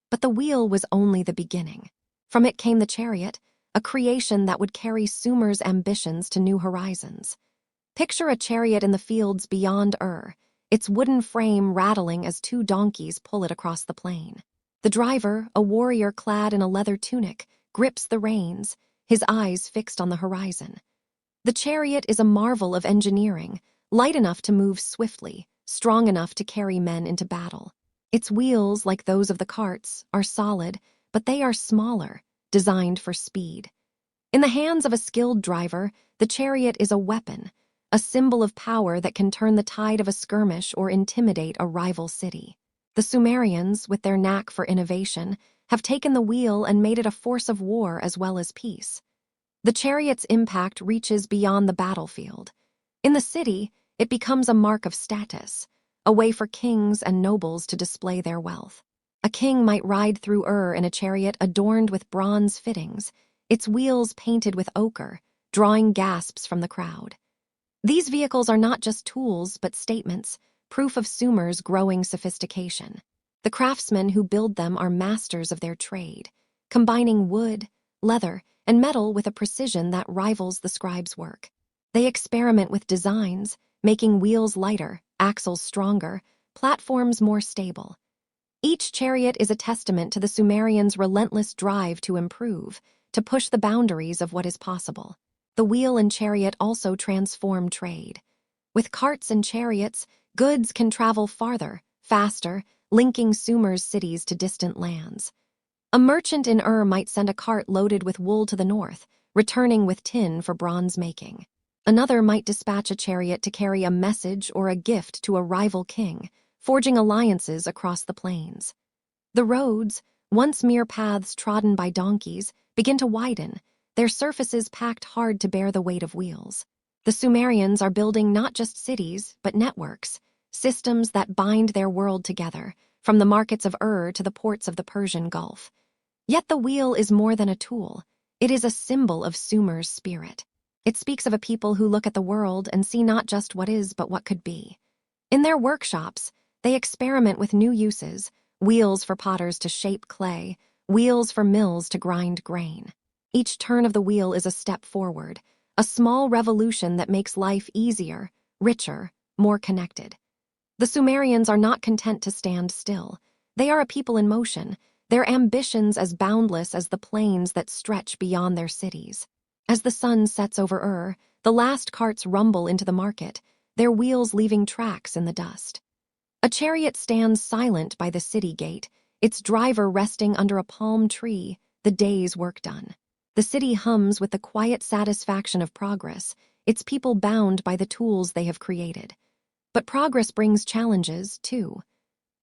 But the wheel was only the beginning. From it came the chariot, a creation that would carry Sumer's ambitions to new horizons. Picture a chariot in the fields beyond Ur, its wooden frame rattling as two donkeys pull it across the plain. The driver, a warrior clad in a leather tunic, grips the reins, his eyes fixed on the horizon. The chariot is a marvel of engineering, light enough to move swiftly, strong enough to carry men into battle. Its wheels, like those of the carts, are solid, but they are smaller, designed for speed. In the hands of a skilled driver, the chariot is a weapon, a symbol of power that can turn the tide of a skirmish or intimidate a rival city. The Sumerians, with their knack for innovation, have taken the wheel and made it a force of war as well as peace. The chariot's impact reaches beyond the battlefield. In the city, it becomes a mark of status, a way for kings and nobles to display their wealth. A king might ride through Ur in a chariot adorned with bronze fittings, its wheels painted with ochre, drawing gasps from the crowd. These vehicles are not just tools but statements, proof of Sumer's growing sophistication. The craftsmen who build them are masters of their trade, combining wood, leather, and metal with a precision that rivals the scribe's work. They experiment with designs, making wheels lighter, axles stronger, platforms more stable. Each chariot is a testament to the Sumerians' relentless drive to improve, to push the boundaries of what is possible. The wheel and chariot also transform trade. With carts and chariots, goods can travel farther, faster, linking Sumer's cities to distant lands. A merchant in Ur might send a cart loaded with wool to the north, returning with tin for bronze making. Another might dispatch a chariot to carry a message or a gift to a rival king, forging alliances across the plains. The roads, once mere paths trodden by donkeys, begin to widen, their surfaces packed hard to bear the weight of wheels. The Sumerians are building not just cities, but networks, systems that bind their world together, from the markets of Ur to the ports of the Persian Gulf. Yet the wheel is more than a tool. It is a symbol of Sumer's spirit. It speaks of a people who look at the world and see not just what is, but what could be. In their workshops, they experiment with new uses, wheels for potters to shape clay, wheels for mills to grind grain. Each turn of the wheel is a step forward, a small revolution that makes life easier, richer, more connected. The Sumerians are not content to stand still. They are a people in motion, their ambitions as boundless as the plains that stretch beyond their cities. As the sun sets over Ur, the last carts rumble into the market, their wheels leaving tracks in the dust. A chariot stands silent by the city gate, its driver resting under a palm tree, the day's work done. The city hums with the quiet satisfaction of progress, its people bound by the tools they have created. But progress brings challenges, too.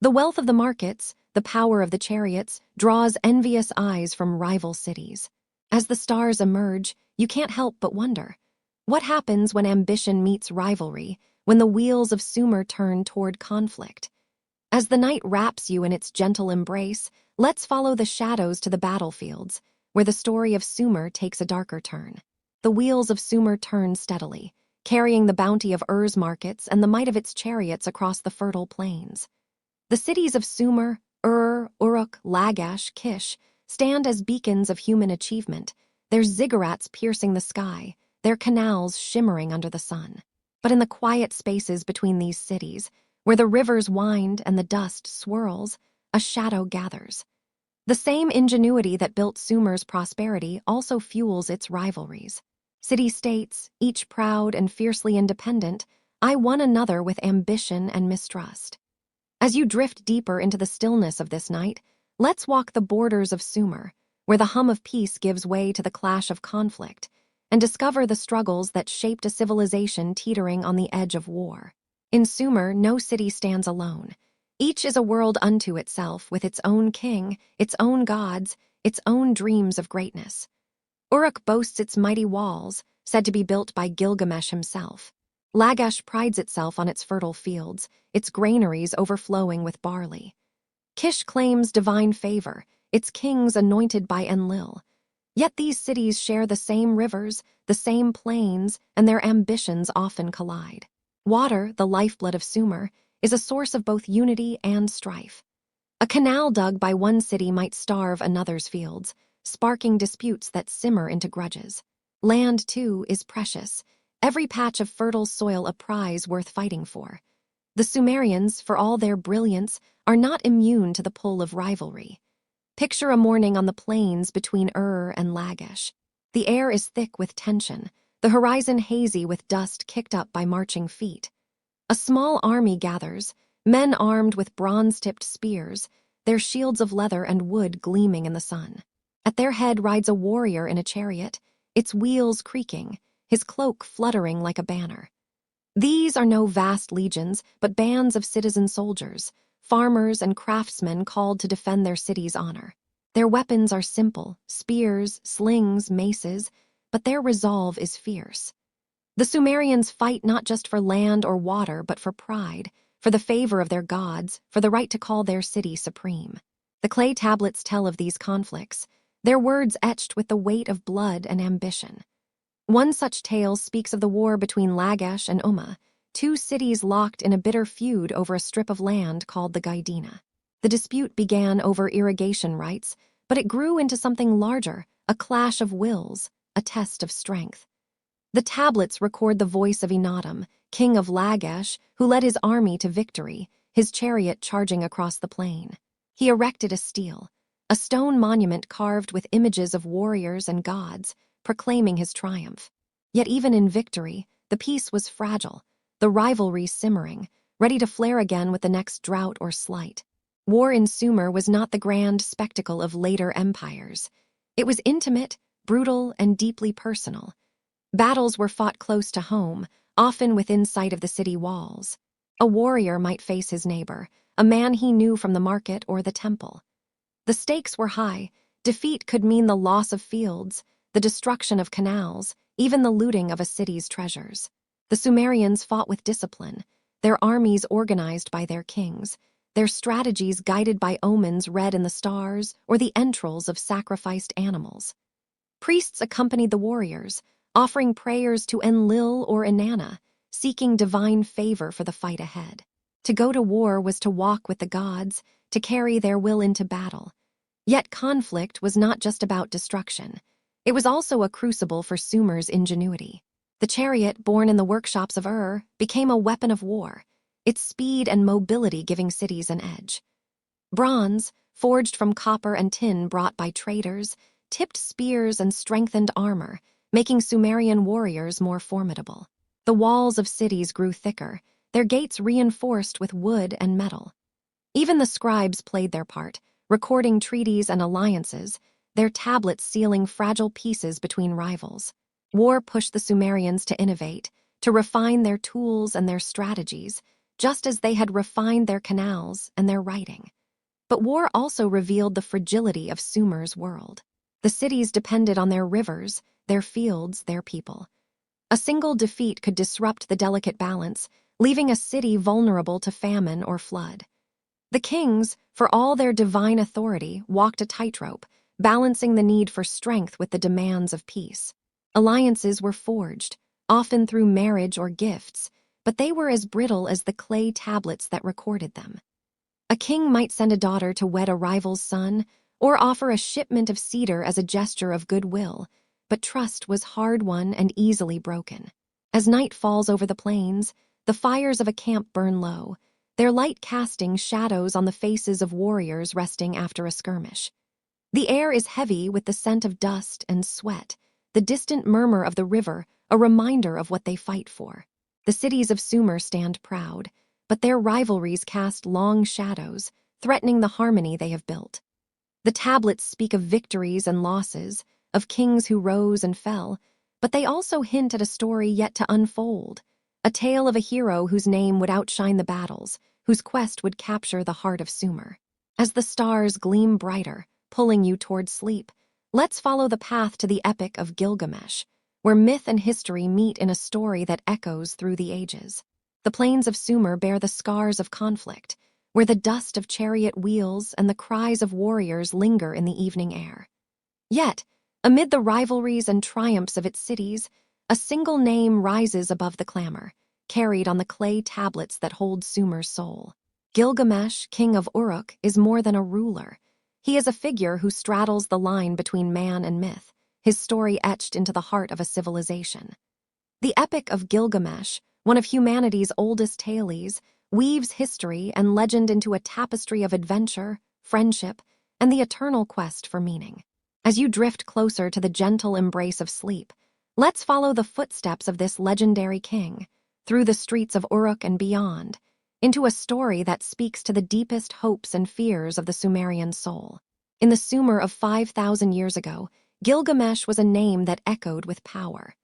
The wealth of the markets, the power of the chariots, draws envious eyes from rival cities. As the stars emerge, you can't help but wonder, what happens when ambition meets rivalry, when the wheels of Sumer turn toward conflict? As the night wraps you in its gentle embrace, let's follow the shadows to the battlefields, where the story of Sumer takes a darker turn. The wheels of Sumer turn steadily, carrying the bounty of Ur's markets and the might of its chariots across the fertile plains. The cities of Sumer, Ur, Uruk, Lagash, Kish stand as beacons of human achievement, their ziggurats piercing the sky, their canals shimmering under the sun. But in the quiet spaces between these cities, where the rivers wind and the dust swirls, a shadow gathers. The same ingenuity that built Sumer's prosperity also fuels its rivalries. City-states, each proud and fiercely independent, eye one another with ambition and mistrust. As you drift deeper into the stillness of this night, let's walk the borders of Sumer, where the hum of peace gives way to the clash of conflict, and discover the struggles that shaped a civilization teetering on the edge of war. In Sumer, no city stands alone. Each is a world unto itself, with its own king, its own gods, its own dreams of greatness. Uruk boasts its mighty walls, said to be built by Gilgamesh himself. Lagash prides itself on its fertile fields, its granaries overflowing with barley. Kish claims divine favor, its kings anointed by Enlil. Yet these cities share the same rivers, the same plains, and their ambitions often collide. Water, the lifeblood of Sumer, is a source of both unity and strife. A canal dug by one city might starve another's fields, sparking disputes that simmer into grudges. Land, too, is precious, every patch of fertile soil a prize worth fighting for. The Sumerians, for all their brilliance, are not immune to the pull of rivalry. Picture a morning on the plains between Ur and Lagash. The air is thick with tension, the horizon hazy with dust kicked up by marching feet. A small army gathers, men armed with bronze-tipped spears, their shields of leather and wood gleaming in the sun. At their head rides a warrior in a chariot, its wheels creaking, his cloak fluttering like a banner. These are no vast legions, but bands of citizen soldiers, farmers and craftsmen called to defend their city's honor. Their weapons are simple, spears, slings, maces, but their resolve is fierce. The Sumerians fight not just for land or water, but for pride, for the favor of their gods, for the right to call their city supreme. The clay tablets tell of these conflicts, their words etched with the weight of blood and ambition. One such tale speaks of the war between Lagash and Umma, two cities locked in a bitter feud over a strip of land called the Gaidina. The dispute began over irrigation rights, but it grew into something larger, a clash of wills, a test of strength. The tablets record the voice of Enadam, king of Lagash, who led his army to victory, his chariot charging across the plain. He erected a stone monument carved with images of warriors and gods, proclaiming his triumph. Yet even in victory, the peace was fragile, the rivalry simmering, ready to flare again with the next drought or slight. War in Sumer was not the grand spectacle of later empires. It was intimate, brutal, and deeply personal. Battles were fought close to home, often within sight of the city walls. A warrior might face his neighbor, a man he knew from the market or the temple. The stakes were high. Defeat could mean the loss of fields, the destruction of canals, even the looting of a city's treasures. The Sumerians fought with discipline, their armies organized by their kings, their strategies guided by omens read in the stars or the entrails of sacrificed animals. Priests accompanied the warriors, offering prayers to Enlil or Inanna, seeking divine favor for the fight ahead. To go to war was to walk with the gods, to carry their will into battle. Yet conflict was not just about destruction. It was also a crucible for Sumer's ingenuity. The chariot, born in the workshops of Ur, became a weapon of war, its speed and mobility giving cities an edge. Bronze, forged from copper and tin brought by traders, tipped spears and strengthened armor, making Sumerian warriors more formidable. The walls of cities grew thicker, their gates reinforced with wood and metal. Even the scribes played their part, recording treaties and alliances, their tablets sealing fragile peaces between rivals. War pushed the Sumerians to innovate, to refine their tools and their strategies, just as they had refined their canals and their writing. But war also revealed the fragility of Sumer's world. The cities depended on their rivers, their fields, their people. A single defeat could disrupt the delicate balance, leaving a city vulnerable to famine or flood. The kings, for all their divine authority, walked a tightrope, balancing the need for strength with the demands of peace. Alliances were forged, often through marriage or gifts, but they were as brittle as the clay tablets that recorded them. A king might send a daughter to wed a rival's son, or offer a shipment of cedar as a gesture of goodwill, but trust was hard-won and easily broken. As night falls over the plains, the fires of a camp burn low, their light casting shadows on the faces of warriors resting after a skirmish. The air is heavy with the scent of dust and sweat, the distant murmur of the river a reminder of what they fight for. The cities of Sumer stand proud, but their rivalries cast long shadows, threatening the harmony they have built. The tablets speak of victories and losses, of kings who rose and fell, but they also hint at a story yet to unfold, a tale of a hero whose name would outshine the battles, whose quest would capture the heart of Sumer. As the stars gleam brighter, pulling you toward sleep, let's follow the path to the Epic of Gilgamesh, where myth and history meet in a story that echoes through the ages. The plains of Sumer bear the scars of conflict, where the dust of chariot wheels and the cries of warriors linger in the evening air. Yet, amid the rivalries and triumphs of its cities, a single name rises above the clamor, carried on the clay tablets that hold Sumer's soul. Gilgamesh, king of Uruk, is more than a ruler. He is a figure who straddles the line between man and myth, his story etched into the heart of a civilization. The Epic of Gilgamesh, one of humanity's oldest tales, weaves history and legend into a tapestry of adventure, friendship, and the eternal quest for meaning. As you drift closer to the gentle embrace of sleep, let's follow the footsteps of this legendary king, through the streets of Uruk and beyond, into a story that speaks to the deepest hopes and fears of the Sumerian soul. In the Sumer of 5,000 years ago, Gilgamesh was a name that echoed with power.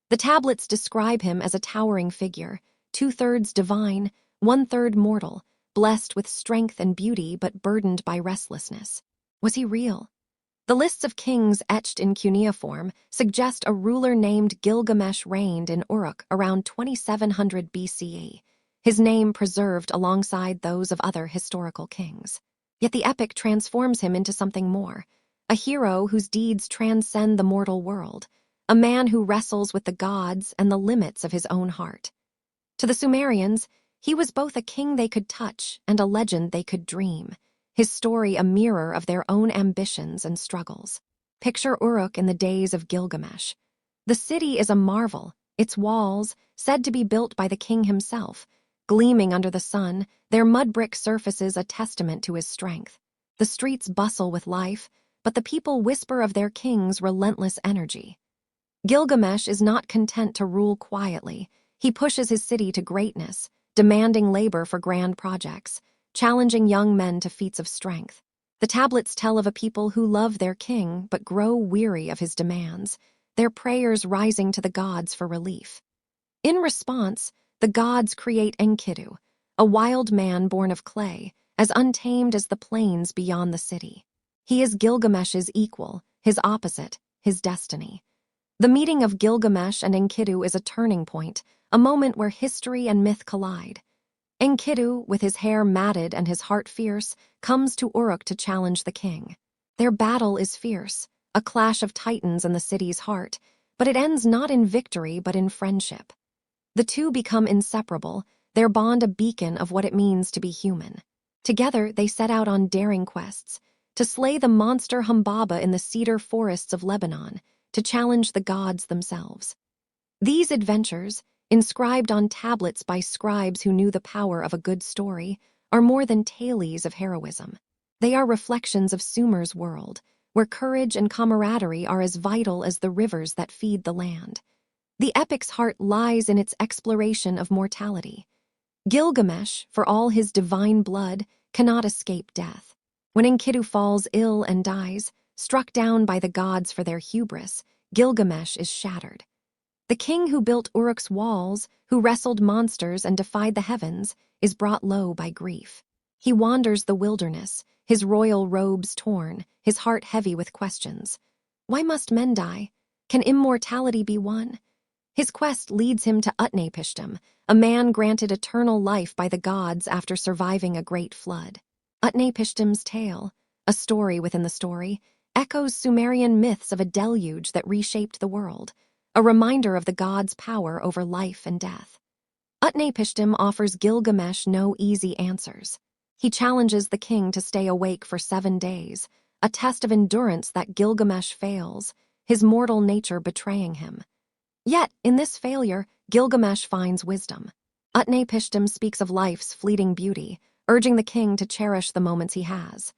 The tablets describe him as a towering figure, 2/3 divine, 1/3 mortal, blessed with strength and beauty but burdened by restlessness. Was he real? The lists of kings etched in cuneiform suggest a ruler named Gilgamesh reigned in Uruk around 2700 BCE, his name preserved alongside those of other historical kings. Yet the epic transforms him into something more, a hero whose deeds transcend the mortal world, a man who wrestles with the gods and the limits of his own heart. To the Sumerians, he was both a king they could touch and a legend they could dream, his story a mirror of their own ambitions and struggles. Picture Uruk in the days of Gilgamesh. The city is a marvel, its walls, said to be built by the king himself, gleaming under the sun, their mud brick surfaces a testament to his strength. The streets bustle with life, but the people whisper of their king's relentless energy. Gilgamesh is not content to rule quietly. He pushes his city to greatness, demanding labor for grand projects, challenging young men to feats of strength. The tablets tell of a people who love their king but grow weary of his demands, their prayers rising to the gods for relief. In response, the gods create Enkidu, a wild man born of clay, as untamed as the plains beyond the city. He is Gilgamesh's equal, his opposite, his destiny. The meeting of Gilgamesh and Enkidu is a turning point, a moment where history and myth collide. Enkidu, with his hair matted and his heart fierce, comes to Uruk to challenge the king. Their battle is fierce, a clash of titans in the city's heart, but it ends not in victory but in friendship. The two become inseparable, their bond a beacon of what it means to be human. Together, they set out on daring quests, to slay the monster Humbaba in the cedar forests of Lebanon, to challenge the gods themselves. These adventures, inscribed on tablets by scribes who knew the power of a good story, are more than tales of heroism. They are reflections of Sumer's world, where courage and camaraderie are as vital as the rivers that feed the land. The epic's heart lies in its exploration of mortality. Gilgamesh, for all his divine blood, cannot escape death. When Enkidu falls ill and dies, struck down by the gods for their hubris, Gilgamesh is shattered. The king who built Uruk's walls, who wrestled monsters and defied the heavens, is brought low by grief. He wanders the wilderness, his royal robes torn, his heart heavy with questions. Why must men die? Can immortality be won? His quest leads him to Utnapishtim, a man granted eternal life by the gods after surviving a great flood. Utnapishtim's tale, a story within the story, echoes Sumerian myths of a deluge that reshaped the world, a reminder of the gods' power over life and death. Utnapishtim offers Gilgamesh no easy answers. He challenges the king to stay awake for 7 days, a test of endurance that Gilgamesh fails, his mortal nature betraying him. Yet, in this failure, Gilgamesh finds wisdom. Utnapishtim speaks of life's fleeting beauty, urging the king to cherish the moments he has.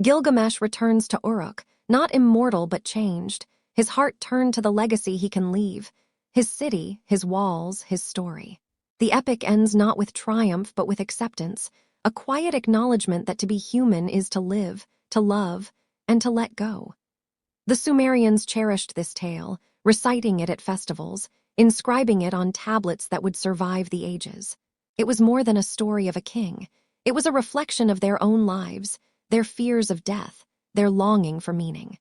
Gilgamesh returns to Uruk, not immortal but changed, his heart turned to the legacy he can leave, his city, his walls, his story. The epic ends not with triumph but with acceptance, a quiet acknowledgement that to be human is to live, to love, and to let go. The Sumerians cherished this tale, reciting it at festivals, inscribing it on tablets that would survive the ages. It was more than a story of a king. It was a reflection of their own lives, their fears of death, their longing for meaning.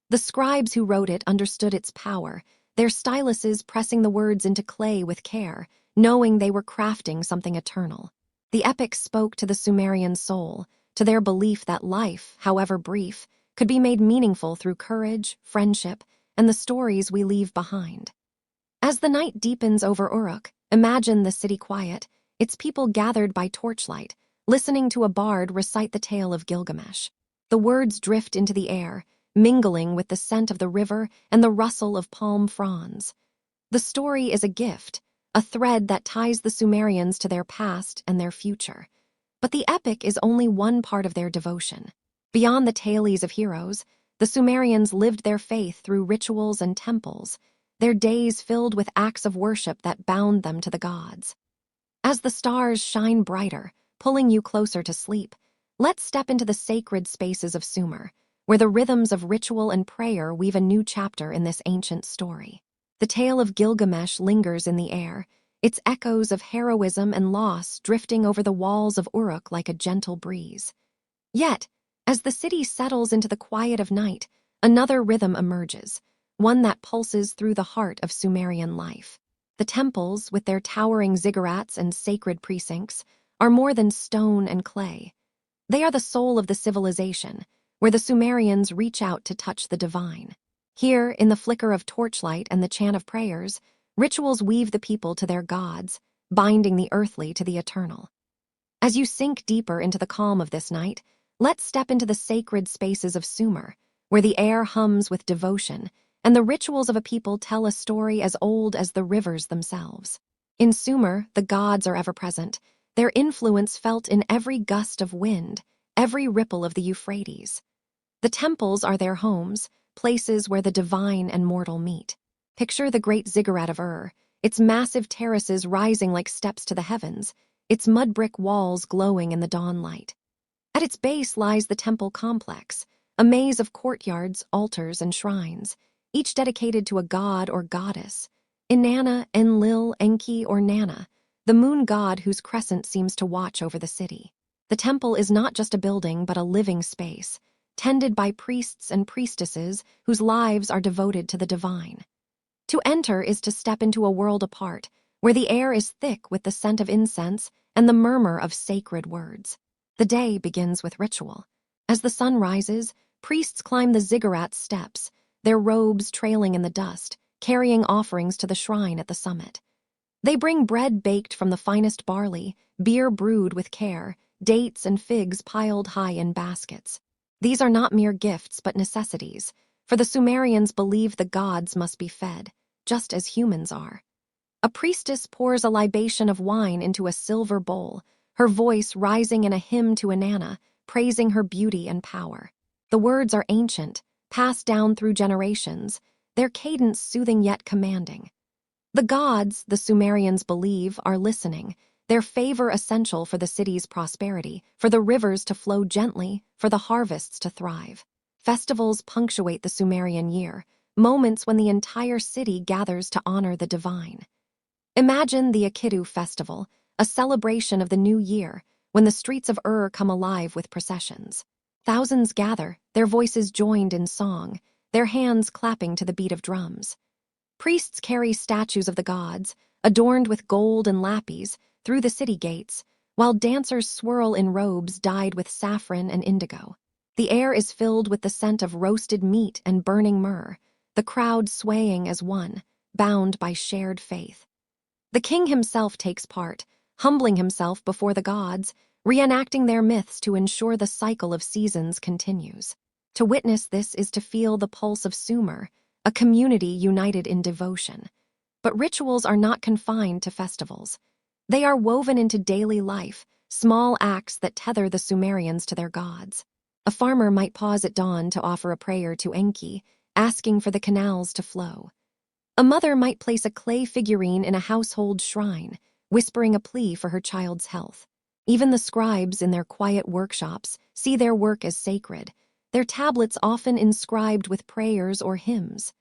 The scribes who wrote it understood its power, their styluses pressing the words into clay with care, knowing they were crafting something eternal. The epic spoke to the Sumerian soul, to their belief that life, however brief, could be made meaningful through courage, friendship, and the stories we leave behind. As the night deepens over Uruk, imagine the city quiet, its people gathered by torchlight, listening to a bard recite the tale of Gilgamesh. The words drift into the air, mingling with the scent of the river and the rustle of palm fronds. The story is a gift, a thread that ties the Sumerians to their past and their future. But the epic is only one part of their devotion. Beyond the tales of heroes, the Sumerians lived their faith through rituals and temples, their days filled with acts of worship that bound them to the gods. As the stars shine brighter, pulling you closer to sleep, let's step into the sacred spaces of Sumer, where the rhythms of ritual and prayer weave a new chapter in this ancient story. The tale of Gilgamesh lingers in the air, its echoes of heroism and loss drifting over the walls of Uruk like a gentle breeze. Yet, as the city settles into the quiet of night, another rhythm emerges, one that pulses through the heart of Sumerian life. The temples, with their towering ziggurats and sacred precincts, are more than stone and clay. They are the soul of the civilization, where the Sumerians reach out to touch the divine. Here, in the flicker of torchlight and the chant of prayers, rituals weave the people to their gods, binding the earthly to the eternal. As you sink deeper into the calm of this night, let's step into the sacred spaces of Sumer, where the air hums with devotion, and the rituals of a people tell a story as old as the rivers themselves. In Sumer, the gods are ever present, their influence felt in every gust of wind, every ripple of the Euphrates. The temples are their homes, places where the divine and mortal meet. Picture the great ziggurat of its massive terraces rising like steps to the heavens, its mud brick walls glowing in the dawn light. At its base lies the temple complex, a maze of courtyards, altars, and shrines, each dedicated to a god or goddess. Inanna, Enlil, Enki, or Nana, the moon god whose crescent seems to watch over the city. The temple is not just a building but a living space, tended by priests and priestesses whose lives are devoted to the divine. To enter is to step into a world apart, where the air is thick with the scent of incense and the murmur of sacred words. The day begins with ritual. As the sun rises, priests climb the ziggurat steps, their robes trailing in the dust, carrying offerings to the shrine at the summit. They bring bread baked from the finest barley, beer brewed with care, dates and figs piled high in baskets. These are not mere gifts but necessities, for the Sumerians believe the gods must be fed, just as humans are. A priestess pours a libation of wine into a silver bowl, her voice rising in a hymn to Inanna, praising her beauty and power. The words are ancient, passed down through generations, their cadence soothing yet commanding. The gods, the Sumerians believe, are listening, their favor essential for the city's prosperity, for the rivers to flow gently, for the harvests to thrive. Festivals punctuate the Sumerian year, moments when the entire city gathers to honor the divine. Imagine the Akitu festival, a celebration of the new year, when the streets of come alive with processions. Thousands gather, their voices joined in song, their hands clapping to the beat of drums. Priests carry statues of the gods, adorned with gold and lapis, through the city gates, while dancers swirl in robes dyed with saffron and indigo. The air is filled with the scent of roasted meat and burning myrrh, the crowd swaying as one, bound by shared faith. The king himself takes part, humbling himself before the gods, reenacting their myths to ensure the cycle of seasons continues. To witness this is to feel the pulse of Sumer, a community united in devotion. But rituals are not confined to festivals. They are woven into daily life, small acts that tether the Sumerians to their gods. A farmer might pause at dawn to offer a prayer to Enki, asking for the canals to flow. A mother might place a clay figurine in a household shrine, whispering a plea for her child's health. Even the scribes in their quiet workshops see their work as sacred, their tablets often inscribed with prayers or hymns.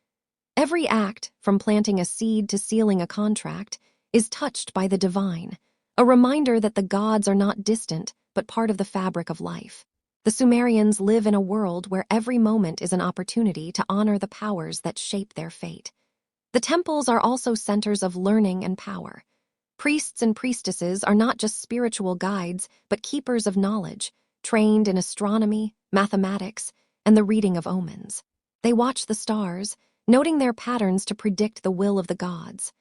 Every act, from planting a seed to sealing a contract, is touched by the divine, a reminder that the gods are not distant but part of the fabric of life. The Sumerians live in a world where every moment is an opportunity to honor the powers that shape their fate. The temples are also centers of learning and power. Priests and priestesses are not just spiritual guides, but keepers of knowledge, trained in astronomy, mathematics, and the reading of omens. They watch the stars, noting their patterns to predict the will of the gods.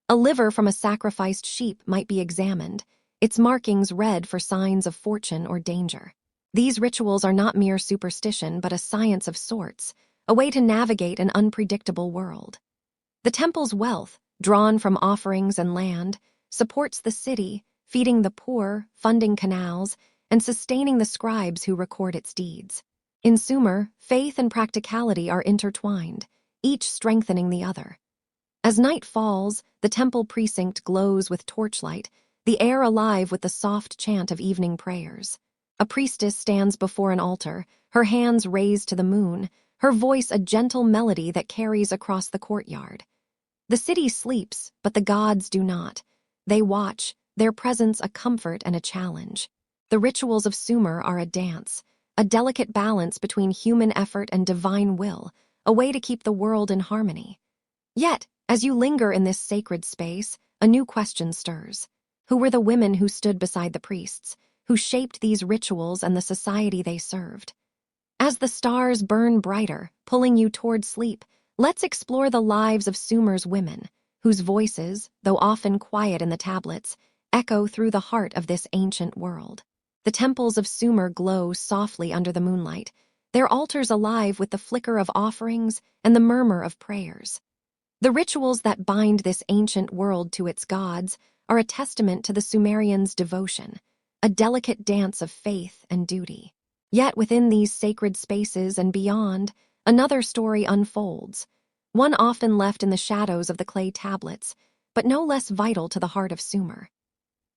A liver from a sacrificed sheep might be examined, its markings read for signs of fortune or danger. These rituals are not mere superstition, but a science of sorts, a way to navigate an unpredictable world. The temple's wealth, drawn from offerings and land, supports the city, feeding the poor, funding canals, and sustaining the scribes who record its deeds. In Sumer, faith and practicality are intertwined, each strengthening the other. As night falls, the temple precinct glows with torchlight, the air alive with the soft chant of evening prayers. A priestess stands before an altar, her hands raised to the moon, her voice a gentle melody that carries across the courtyard. The city sleeps, but the gods do not. They watch, their presence a comfort and a challenge. The rituals of Sumer are a dance, a delicate balance between human effort and divine will, a way to keep the world in harmony. Yet, as you linger in this sacred space, a new question stirs. Who were the women who stood beside the priests, who shaped these rituals and the society they served? As the stars burn brighter, pulling you toward sleep, let's explore the lives of Sumer's women, whose voices, though often quiet in the tablets, echo through the heart of this ancient world. The temples of Sumer glow softly under the moonlight, their altars alive with the flicker of offerings and the murmur of prayers. The rituals that bind this ancient world to its gods are a testament to the Sumerians' devotion, a delicate dance of faith and duty. Yet within these sacred spaces and beyond, another story unfolds, one often left in the shadows of the clay tablets, but no less vital to the heart of Sumer.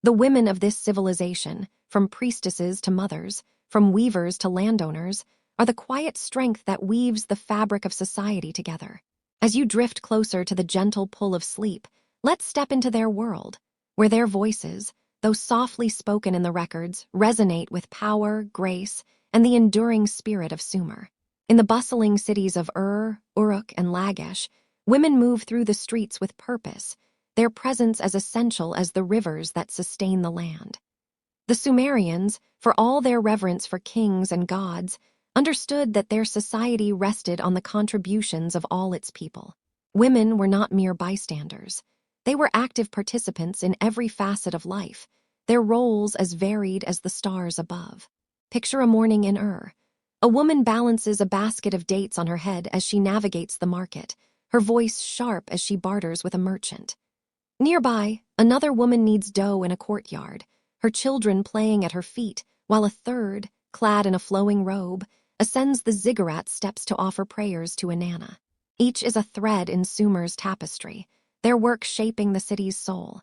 The women of this civilization, from priestesses to mothers, from weavers to landowners, are the quiet strength that weaves the fabric of society together. As you drift closer to the gentle pull of sleep, let's step into their world, where their voices, though softly spoken in the records, resonate with power, grace, and the enduring spirit of Sumer. In the bustling cities of Uruk, and Lagash, women move through the streets with purpose, their presence as essential as the rivers that sustain the land. The Sumerians, for all their reverence for kings and gods, understood that their society rested on the contributions of all its people. Women were not mere bystanders. They were active participants in every facet of life, their roles as varied as the stars above. Picture a morning in Ur. A woman balances a basket of dates on her head as she navigates the market, her voice sharp as she barters with a merchant. Nearby, another woman kneads dough in a courtyard, her children playing at her feet, while a third, clad in a flowing robe, ascends the ziggurat steps to offer prayers to Inanna. Each is a thread in Sumer's tapestry, their work shaping the city's soul.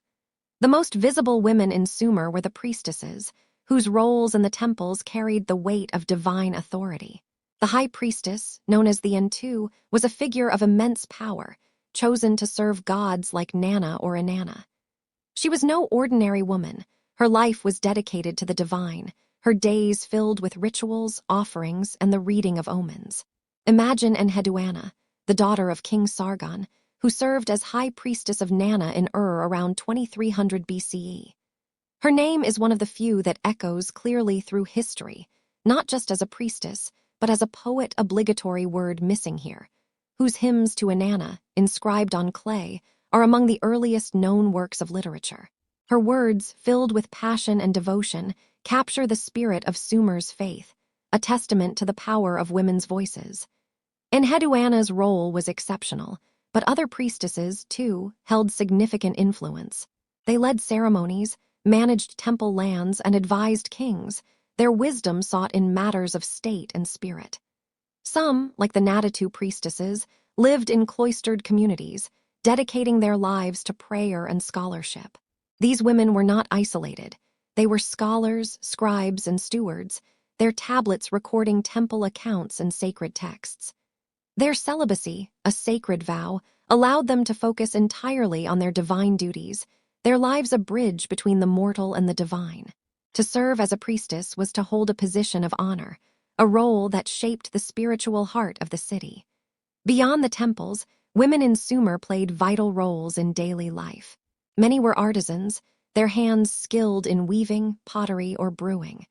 The most visible women in Sumer were the priestesses, whose roles in the temples carried the weight of divine authority. The high priestess, known as the Entu, was a figure of immense power, chosen to serve gods like Nana or Inanna. She was no ordinary woman. Her life was dedicated to the divine, her days filled with rituals, offerings, and the reading of omens. Imagine Enheduanna, the daughter of King Sargon, who served as high priestess of Nana in Ur around 2300 BCE. Her name is one of the few that echoes clearly through history, not just as a priestess, but as a poet obligatory word missing here, whose hymns to Inanna, inscribed on clay, are among the earliest known works of literature. Her words, filled with passion and devotion, capture the spirit of Sumer's faith, a testament to the power of women's voices. Enheduanna's role was exceptional, but other priestesses, too, held significant influence. They led ceremonies, managed temple lands, and advised kings, their wisdom sought in matters of state and spirit. Some, like the Natatu priestesses, lived in cloistered communities, dedicating their lives to prayer and scholarship. These women were not isolated. They were scholars, scribes, and stewards, their tablets recording temple accounts and sacred texts. Their celibacy, a sacred vow, allowed them to focus entirely on their divine duties, their lives a bridge between the mortal and the divine. To serve as a priestess was to hold a position of honor, a role that shaped the spiritual heart of the city. Beyond the temples, women in Sumer played vital roles in daily life. Many were artisans, their hands skilled in weaving, pottery, or brewing.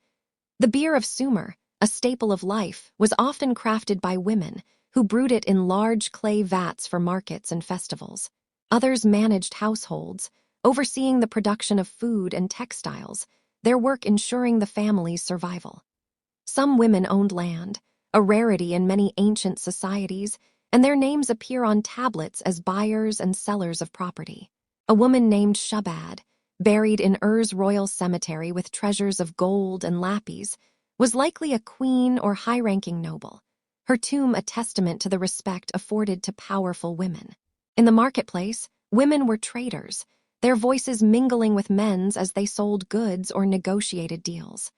The beer of Sumer, a staple of life, was often crafted by women, who brewed it in large clay vats for markets and festivals. Others managed households, overseeing the production of food and textiles, their work ensuring the family's survival. Some women owned land, a rarity in many ancient societies, and their names appear on tablets as buyers and sellers of property. A woman named Shubad, buried in Ur's royal cemetery with treasures of gold and lapis, was likely a queen or high-ranking noble, her tomb a testament to the respect afforded to powerful women. In the marketplace, women were traders, their voices mingling with men's as they sold goods or negotiated deals.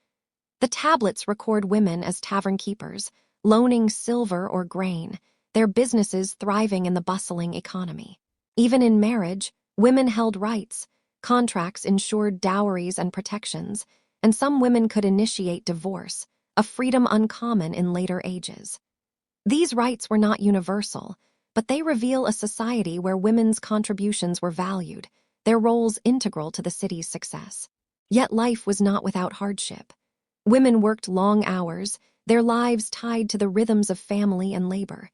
The tablets record women as tavern keepers, loaning silver or grain, their businesses thriving in the bustling economy. Even in marriage, women held rights, contracts ensured dowries and protections, and some women could initiate divorce, a freedom uncommon in later ages. These rights were not universal, but they reveal a society where women's contributions were valued, their roles integral to the city's success. Yet life was not without hardship. Women worked long hours, their lives tied to the rhythms of family and labor.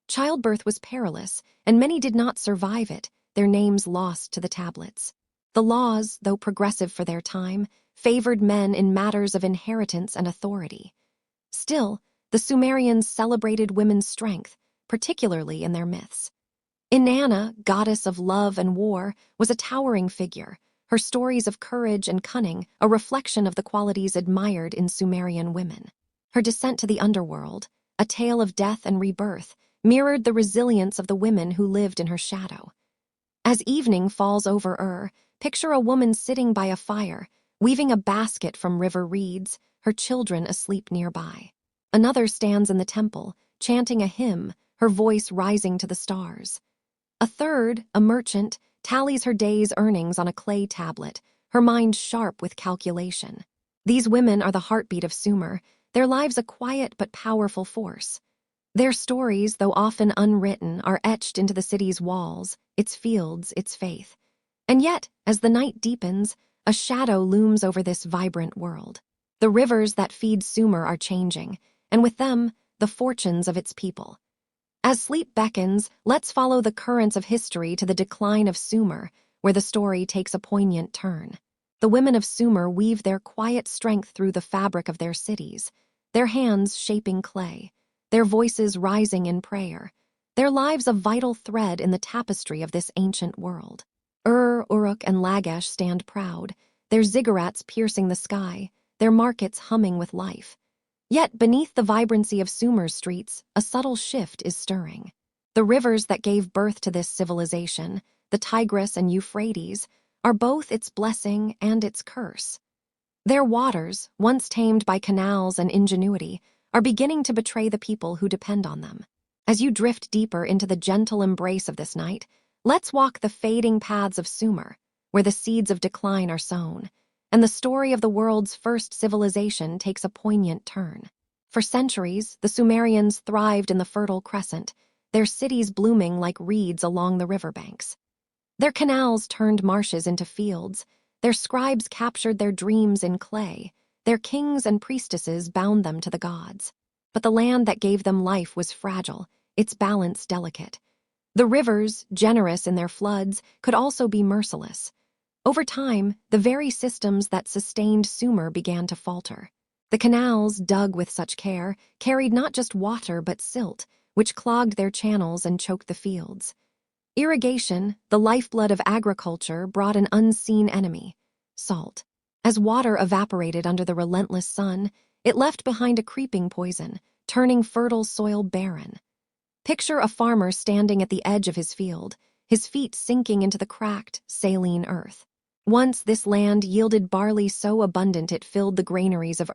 Childbirth was perilous, and many did not survive it, their names lost to the tablets. The laws, though progressive for their time, favored men in matters of inheritance and authority. Still, the Sumerians celebrated women's strength, particularly in their myths. Inanna, goddess of love and war, was a towering figure, her stories of courage and cunning a reflection of the qualities admired in Sumerian women. Her descent to the underworld, a tale of death and rebirth, mirrored the resilience of the women who lived in her shadow. As evening falls over picture a woman sitting by a fire, weaving a basket from river reeds, her children asleep nearby. Another stands in the temple, chanting a hymn, her voice rising to the stars. A third, a merchant, tallies her day's earnings on a clay tablet, her mind sharp with calculation. These women are the heartbeat of Sumer, their lives a quiet but powerful force. Their stories, though often unwritten, are etched into the city's walls, its fields, its faith. And yet, as the night deepens, a shadow looms over this vibrant world. The rivers that feed Sumer are changing, and with them, the fortunes of its people. As sleep beckons, let's follow the currents of history to the decline of Sumer, where the story takes a poignant turn. The women of Sumer weave their quiet strength through the fabric of their cities, their hands shaping clay, their voices rising in prayer, their lives a vital thread in the tapestry of this ancient world. Uruk, and Lagash stand proud, their ziggurats piercing the sky, their markets humming with life. Yet beneath the vibrancy of Sumer's streets, a subtle shift is stirring. The rivers that gave birth to this civilization, the Tigris and Euphrates, are both its blessing and its curse. Their waters, once tamed by canals and ingenuity, are beginning to betray the people who depend on them. As you drift deeper into the gentle embrace of this night, let's walk the fading paths of Sumer, where the seeds of decline are sown, and the story of the world's first civilization takes a poignant turn. For centuries, the Sumerians thrived in the Fertile Crescent, their cities blooming like reeds along the riverbanks. Their canals turned marshes into fields, their scribes captured their dreams in clay, their kings and priestesses bound them to the gods. But the land that gave them life was fragile, its balance delicate. The rivers, generous in their floods, could also be merciless. Over time, the very systems that sustained Sumer began to falter. The canals, dug with such care, carried not just water but silt, which clogged their channels and choked the fields. Irrigation, the lifeblood of agriculture, brought an unseen enemy: salt. As water evaporated under the relentless sun, it left behind a creeping poison, turning fertile soil barren. Picture a farmer standing at the edge of his field, his feet sinking into the cracked, saline earth. Once this land yielded barley so abundant it filled the granaries of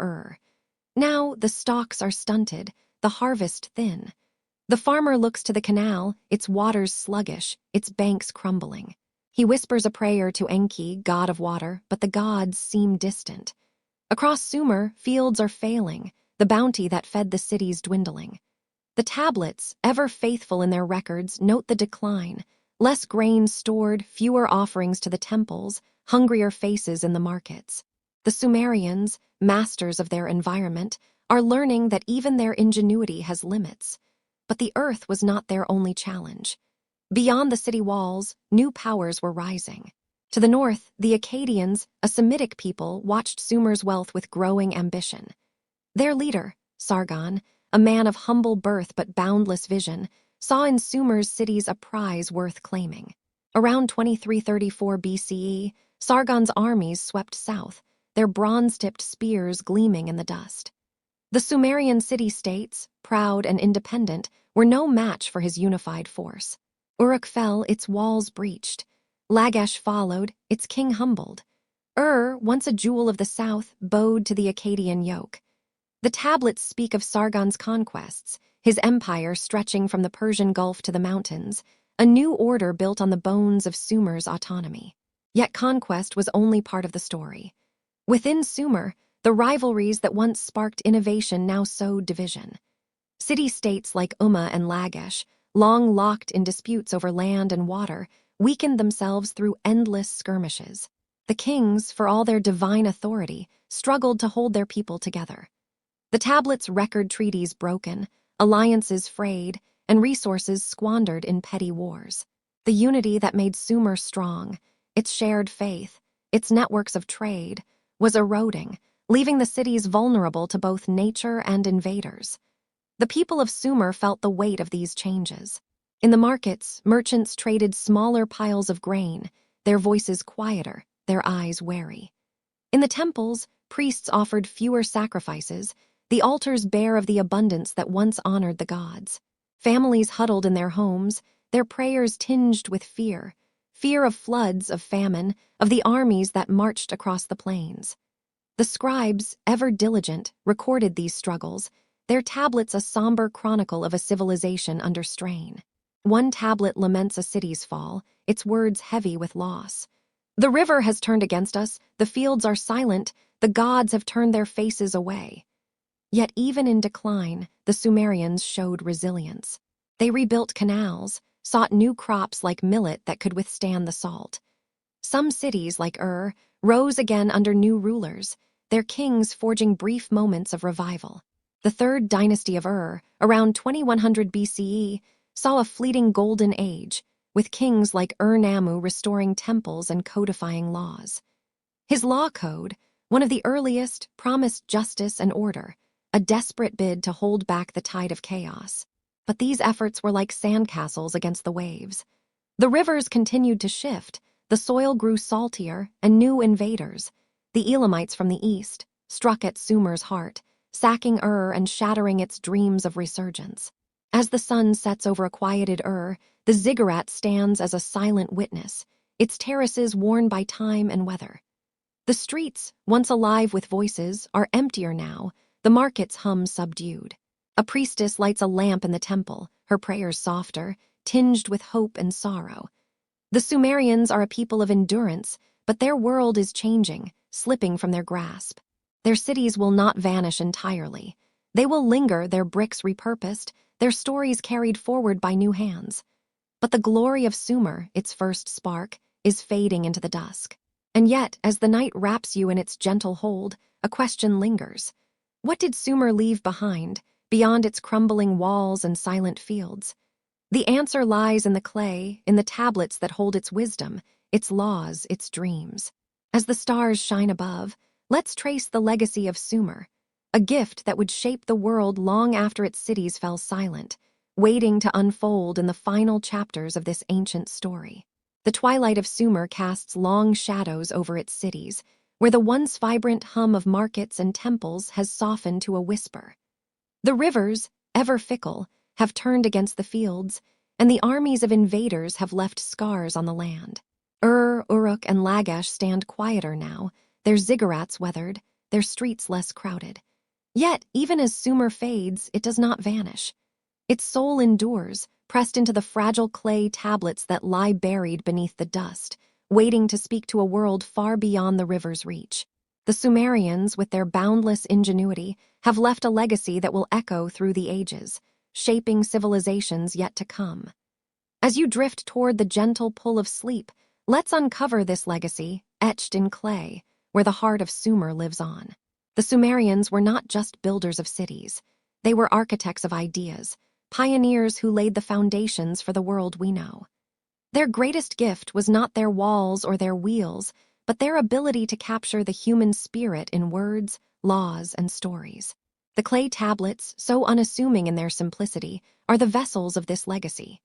Now the stalks are stunted, the harvest thin. The farmer looks to the canal, its waters sluggish, its banks crumbling. He whispers a prayer to Enki, god of water, but the gods seem distant. Across Sumer, fields are failing, the bounty that fed the cities dwindling. The tablets, ever faithful in their records, note the decline. Less grain stored, fewer offerings to the temples, hungrier faces in the markets. The Sumerians, masters of their environment, are learning that even their ingenuity has limits. But the earth was not their only challenge. Beyond the city walls, new powers were rising. To the north, the Akkadians, a Semitic people, watched Sumer's wealth with growing ambition. Their leader, Sargon, a man of humble birth but boundless vision, saw in Sumer's cities a prize worth claiming. Around 2334 BCE, Sargon's armies swept south, their bronze-tipped spears gleaming in the dust. The Sumerian city-states, proud and independent, were no match for his unified force. Uruk fell, its walls breached. Lagash followed, its king humbled. Once a jewel of the south, bowed to the Akkadian yoke. The tablets speak of Sargon's conquests, his empire stretching from the Persian Gulf to the mountains, a new order built on the bones of Sumer's autonomy. Yet conquest was only part of the story. Within Sumer, the rivalries that once sparked innovation now sowed division. City-states like Umma and Lagash, long locked in disputes over land and water, weakened themselves through endless skirmishes. The kings, for all their divine authority, struggled to hold their people together. The tablets' record treaties broken, alliances frayed, and resources squandered in petty wars. The unity that made Sumer strong, its shared faith, its networks of trade, was eroding, leaving the cities vulnerable to both nature and invaders. The people of Sumer felt the weight of these changes. In the markets, merchants traded smaller piles of grain, their voices quieter, their eyes wary. In the temples, priests offered fewer sacrifices, the altars bare of the abundance that once honored the gods. Families huddled in their homes, their prayers tinged with fear of floods, of famine, of the armies that marched across the plains. The scribes, ever diligent, recorded these struggles, their tablets a somber chronicle of a civilization under strain. One tablet laments a city's fall, its words heavy with loss. The river has turned against us, the fields are silent, the gods have turned their faces away. Yet even in decline, the Sumerians showed resilience. They rebuilt canals, sought new crops like millet that could withstand the salt. Some cities, like rose again under new rulers, their kings forging brief moments of revival. The third dynasty of around 2100 BCE, saw a fleeting golden age, with kings like Namu restoring temples and codifying laws. His law code, one of the earliest, promised justice and order, a desperate bid to hold back the tide of chaos. But these efforts were like sandcastles against the waves. The rivers continued to shift, the soil grew saltier, and new invaders, the Elamites from the east, struck at Sumer's heart, sacking and shattering its dreams of resurgence. As the sun sets over a quieted the ziggurat stands as a silent witness, its terraces worn by time and weather. The streets, once alive with voices, are emptier now, the markets hum subdued. A priestess lights a lamp in the temple, her prayers softer, tinged with hope and sorrow. The Sumerians are a people of endurance, but their world is changing, slipping from their grasp. Their cities will not vanish entirely. They will linger, their bricks repurposed, their stories carried forward by new hands. But the glory of Sumer, its first spark, is fading into the dusk. And yet, as the night wraps you in its gentle hold, a question lingers. What did Sumer leave behind, beyond its crumbling walls and silent fields? The answer lies in the clay, in the tablets that hold its wisdom, its laws, its dreams. As the stars shine above, let's trace the legacy of Sumer, a gift that would shape the world long after its cities fell silent, waiting to unfold in the final chapters of this ancient story. The twilight of Sumer casts long shadows over its cities, where the once vibrant hum of markets and temples has softened to a whisper. The rivers, ever fickle, have turned against the fields, and the armies of invaders have left scars on the land. Uruk, and Lagash stand quieter now, their ziggurats weathered, their streets less crowded. Yet, even as Sumer fades, it does not vanish. Its soul endures, pressed into the fragile clay tablets that lie buried beneath the dust, waiting to speak to a world far beyond the river's reach. The Sumerians, with their boundless ingenuity, have left a legacy that will echo through the ages, shaping civilizations yet to come. As you drift toward the gentle pull of sleep, let's uncover this legacy, etched in clay, where the heart of Sumer lives on. The Sumerians were not just builders of cities. They were architects of ideas, pioneers who laid the foundations for the world we know. Their greatest gift was not their walls or their wheels, but their ability to capture the human spirit in words, laws, and stories. The clay tablets, so unassuming in their simplicity, are the vessels of this legacy.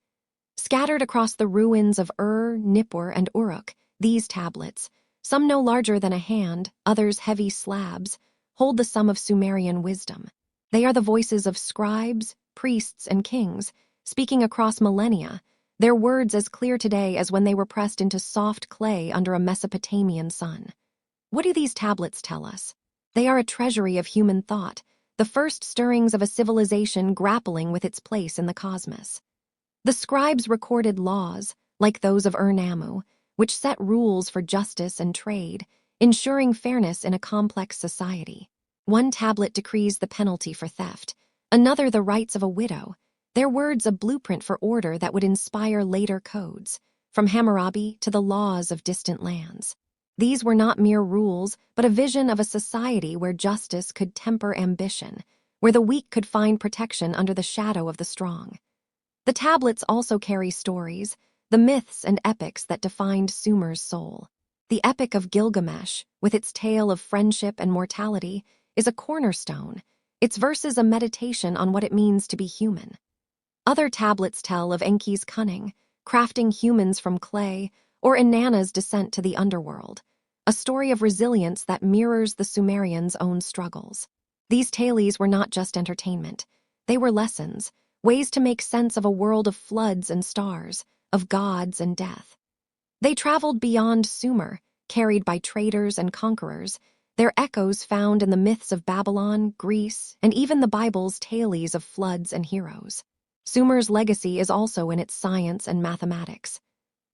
Scattered across the ruins of Nippur, and Uruk, these tablets, some no larger than a hand, others heavy slabs, hold the sum of Sumerian wisdom. They are the voices of scribes, priests, and kings, speaking across millennia, their words as clear today as when they were pressed into soft clay under a Mesopotamian sun. What do these tablets tell us? They are a treasury of human thought, the first stirrings of a civilization grappling with its place in the cosmos. The scribes recorded laws, like those of Namu, which set rules for justice and trade, ensuring fairness in a complex society. One tablet decrees the penalty for theft, another the rights of a widow, their words a blueprint for order that would inspire later codes, from Hammurabi to the laws of distant lands. These were not mere rules, but a vision of a society where justice could temper ambition, where the weak could find protection under the shadow of the strong. The tablets also carry stories, the myths and epics that defined Sumer's soul. The Epic of Gilgamesh, with its tale of friendship and mortality, is a cornerstone, its verses a meditation on what it means to be human. Other tablets tell of Enki's cunning, crafting humans from clay, or Inanna's descent to the underworld, a story of resilience that mirrors the Sumerians' own struggles. These tales were not just entertainment. They were lessons, ways to make sense of a world of floods and stars, of gods and death. They traveled beyond Sumer, carried by traders and conquerors, their echoes found in the myths of Babylon, Greece, and even the Bible's tales of floods and heroes. Sumer's legacy is also in its science and mathematics.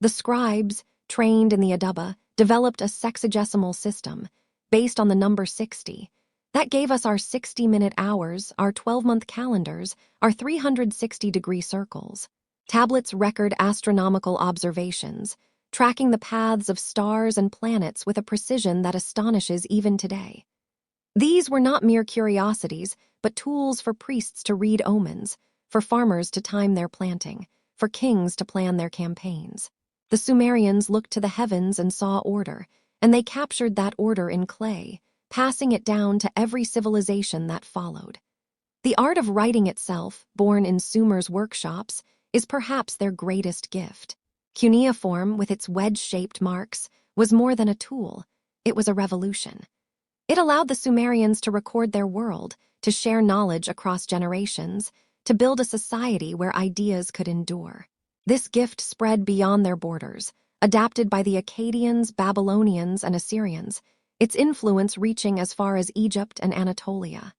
The scribes, trained in the Adaba, developed a sexagesimal system, based on the number 60, that gave us our 60-minute hours, our 12-month calendars, our 360-degree circles. Tablets record astronomical observations, tracking the paths of stars and planets with a precision that astonishes even today. These were not mere curiosities, but tools for priests to read omens, for farmers to time their planting, for kings to plan their campaigns. The Sumerians looked to the heavens and saw order, and they captured that order in clay, passing it down to every civilization that followed. The art of writing itself, born in Sumer's workshops, is perhaps their greatest gift. Cuneiform, with its wedge-shaped marks, was more than a tool. It was a revolution. It allowed the Sumerians to record their world, to share knowledge across generations, to build a society where ideas could endure. This gift spread beyond their borders, adapted by the Akkadians, Babylonians, and Assyrians, its influence reaching as far as Egypt and Anatolia.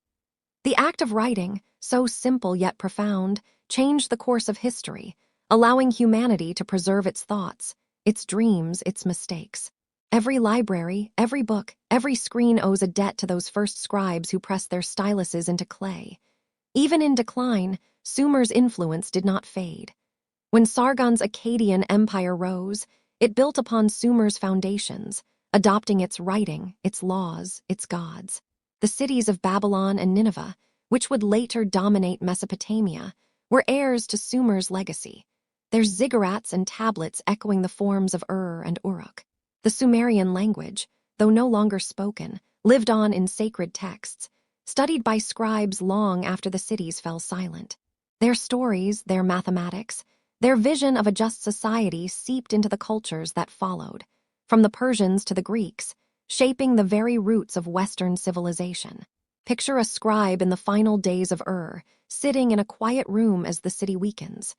The act of writing, so simple yet profound, changed the course of history, allowing humanity to preserve its thoughts, its dreams, its mistakes. Every library, every book, every screen owes a debt to those first scribes who pressed their styluses into clay. Even in decline, Sumer's influence did not fade. When Sargon's Akkadian empire rose, it built upon Sumer's foundations, adopting its writing, its laws, its gods. The cities of Babylon and Nineveh, which would later dominate Mesopotamia, were heirs to Sumer's legacy, their ziggurats and tablets echoing the forms of and Uruk. The Sumerian language, though no longer spoken, lived on in sacred texts, studied by scribes long after the cities fell silent. Their stories, their mathematics, their vision of a just society seeped into the cultures that followed, from the Persians to the Greeks, shaping the very roots of Western civilization. Picture a scribe in the final days of sitting in a quiet room as the city weakens.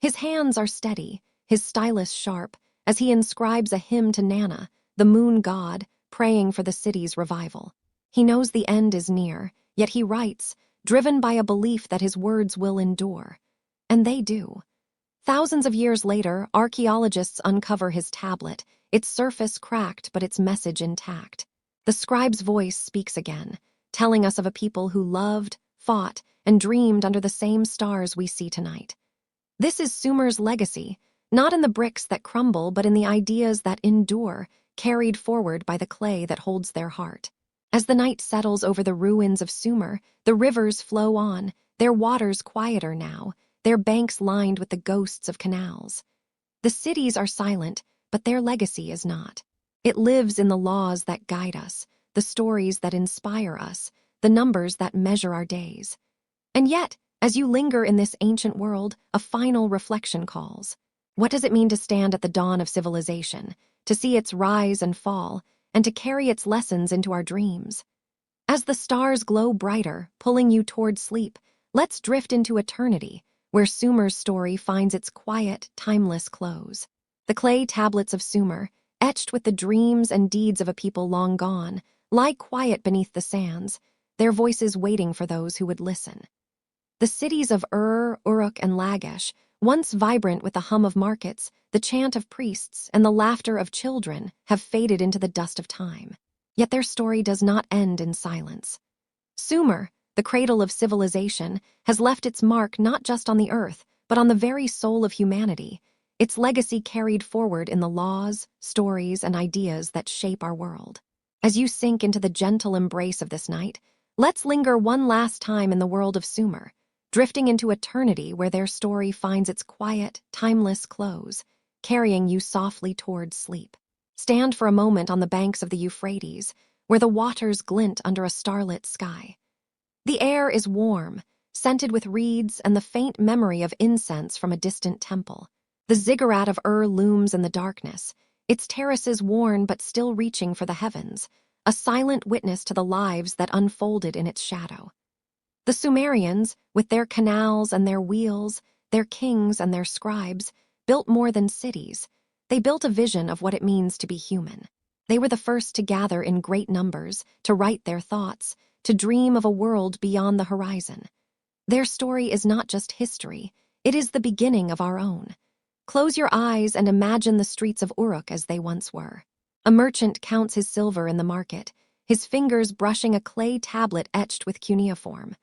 His hands are steady, his stylus sharp, as he inscribes a hymn to Nanna, the moon god, praying for the city's revival. He knows the end is near, yet he writes, driven by a belief that his words will endure. And they do. Thousands of years later, archaeologists uncover his tablet, its surface cracked but its message intact. The scribe's voice speaks again, telling us of a people who loved, fought, and dreamed under the same stars we see tonight. This is Sumer's legacy, not in the bricks that crumble, but in the ideas that endure, carried forward by the clay that holds their heart. As the night settles over the ruins of Sumer, the rivers flow on, their waters quieter now, their banks lined with the ghosts of canals. The cities are silent, but their legacy is not. It lives in the laws that guide us, the stories that inspire us, the numbers that measure our days. And yet, as you linger in this ancient world, a final reflection calls. What does it mean to stand at the dawn of civilization, to see its rise and fall, and to carry its lessons into our dreams? As the stars glow brighter, pulling you toward sleep, let's drift into eternity, where Sumer's story finds its quiet, timeless close. The clay tablets of Sumer, etched with the dreams and deeds of a people long gone, lie quiet beneath the sands, their voices waiting for those who would listen. The cities of Uruk, and Lagash, once vibrant with the hum of markets, the chant of priests, and the laughter of children, have faded into the dust of time. Yet their story does not end in silence. Sumer, the cradle of civilization, has left its mark not just on the earth, but on the very soul of humanity, its legacy carried forward in the laws, stories, and ideas that shape our world. As you sink into the gentle embrace of this night, let's linger one last time in the world of Sumer, drifting into eternity where their story finds its quiet, timeless close, carrying you softly towards sleep. Stand for a moment on the banks of the Euphrates, where the waters glint under a starlit sky. The air is warm, scented with reeds and the faint memory of incense from a distant temple. The ziggurat of looms in the darkness, its terraces worn but still reaching for the heavens, a silent witness to the lives that unfolded in its shadow. The Sumerians, with their canals and their wheels, their kings and their scribes, built more than cities. They built a vision of what it means to be human. They were the first to gather in great numbers, to write their thoughts, to dream of a world beyond the horizon. Their story is not just history, it is the beginning of our own. Close your eyes and imagine the streets of Uruk as they once were. A merchant counts his silver in the market, his fingers brushing a clay tablet etched with cuneiform.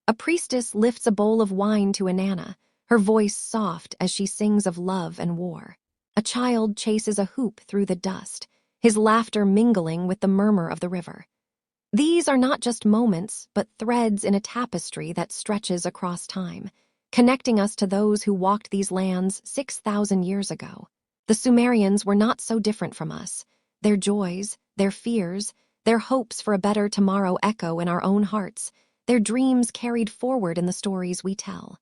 A priestess lifts a bowl of wine to Inanna, her voice soft as she sings of love and war. A child chases a hoop through the dust, his laughter mingling with the murmur of the river. These are not just moments, but threads in a tapestry that stretches across time, connecting us to those who walked these lands 6,000 years ago. The Sumerians were not so different from us. Their joys, their fears, their hopes for a better tomorrow echo in our own hearts, their dreams carried forward in the stories we tell.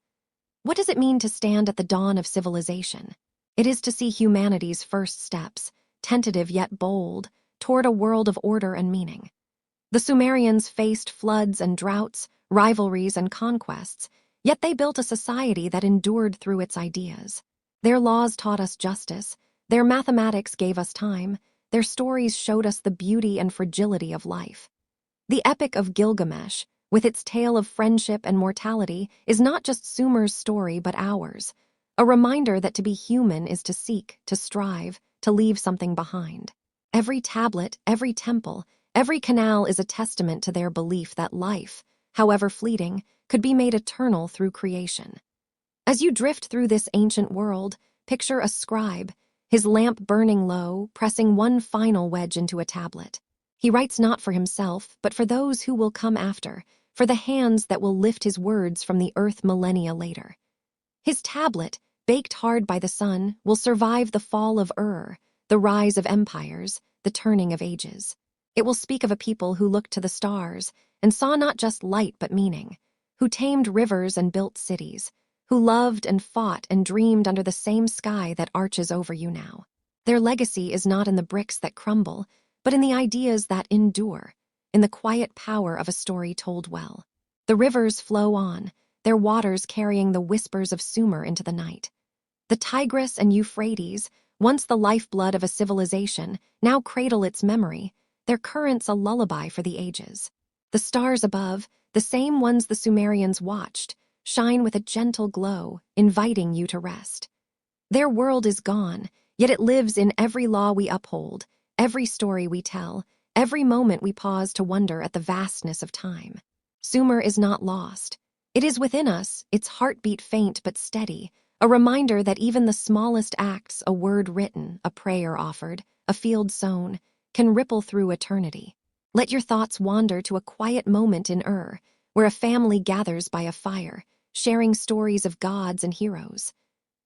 What does it mean to stand at the dawn of civilization? It is to see humanity's first steps, tentative yet bold, toward a world of order and meaning. The Sumerians faced floods and droughts, rivalries and conquests, yet they built a society that endured through its ideas. Their laws taught us justice, their mathematics gave us time, their stories showed us the beauty and fragility of life. The Epic of Gilgamesh, with its tale of friendship and mortality, is not just Sumer's story but ours, a reminder that to be human is to seek, to strive, to leave something behind. Every tablet, every temple, every canal is a testament to their belief that life, however fleeting, could be made eternal through creation. As you drift through this ancient world, picture a scribe, his lamp burning low, pressing one final wedge into a tablet. He writes not for himself, but for those who will come after, for the hands that will lift his words from the earth millennia later. His tablet, baked hard by the sun, will survive the fall of the rise of empires, the turning of ages. It will speak of a people who looked to the stars and saw not just light but meaning, who tamed rivers and built cities, who loved and fought and dreamed under the same sky that arches over you now. Their legacy is not in the bricks that crumble, but in the ideas that endure, in the quiet power of a story told well. The rivers flow on, their waters carrying the whispers of Sumer into the night. The Tigris and Euphrates, once the lifeblood of a civilization, now cradle its memory, their currents a lullaby for the ages. The stars above, the same ones the Sumerians watched, shine with a gentle glow, inviting you to rest. Their world is gone, yet it lives in every law we uphold, every story we tell, every moment we pause to wonder at the vastness of time. Sumer is not lost. It is within us, its heartbeat faint but steady, a reminder that even the smallest acts, a word written, a prayer offered, a field sown, can ripple through eternity. Let your thoughts wander to a quiet moment in where a family gathers by a fire, sharing stories of gods and heroes.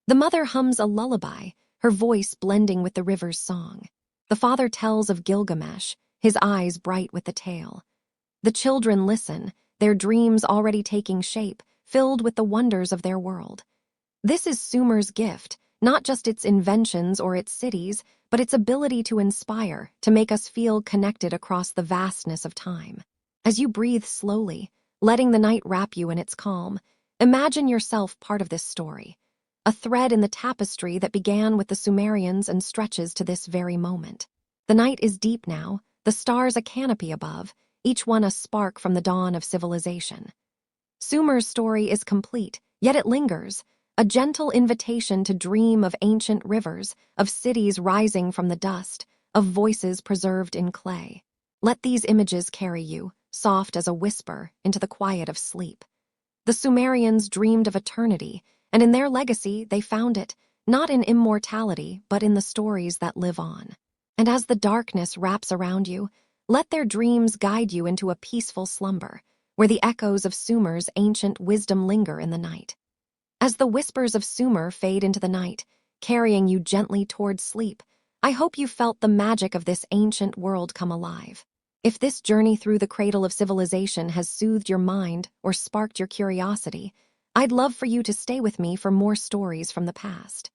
The mother hums a lullaby, her voice blending with the river's song. The father tells of Gilgamesh, his eyes bright with the tale. The children listen, their dreams already taking shape, filled with the wonders of their world. This is Sumer's gift, not just its inventions or its cities, but its ability to inspire, to make us feel connected across the vastness of time. As you breathe slowly, letting the night wrap you in its calm, imagine yourself part of this story, a thread in the tapestry that began with the Sumerians and stretches to this very moment. The night is deep now, the stars a canopy above, each one a spark from the dawn of civilization. Sumer's story is complete, yet it lingers, a gentle invitation to dream of ancient rivers, of cities rising from the dust, of voices preserved in clay. Let these images carry you, soft as a whisper, into the quiet of sleep. The Sumerians dreamed of eternity, and in their legacy they found it, not in immortality, but in the stories that live on. And as the darkness wraps around you, let their dreams guide you into a peaceful slumber, where the echoes of Sumer's ancient wisdom linger in the night. As the whispers of Sumer fade into the night, carrying you gently towards sleep, I hope you felt the magic of this ancient world come alive. If this journey through the cradle of civilization has soothed your mind or sparked your curiosity, I'd love for you to stay with me for more stories from the past.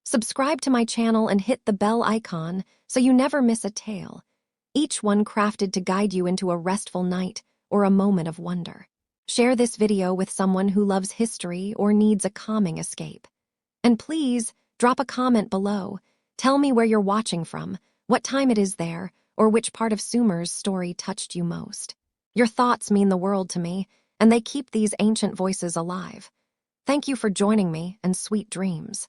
Subscribe to my channel and hit the bell icon so you never miss a tale, each one crafted to guide you into a restful night or a moment of wonder. Share this video with someone who loves history or needs a calming escape. And please, drop a comment below. Tell me where you're watching from, what time it is there, or which part of Sumer's story touched you most. Your thoughts mean the world to me, and they keep these ancient voices alive. Thank you for joining me, and sweet dreams.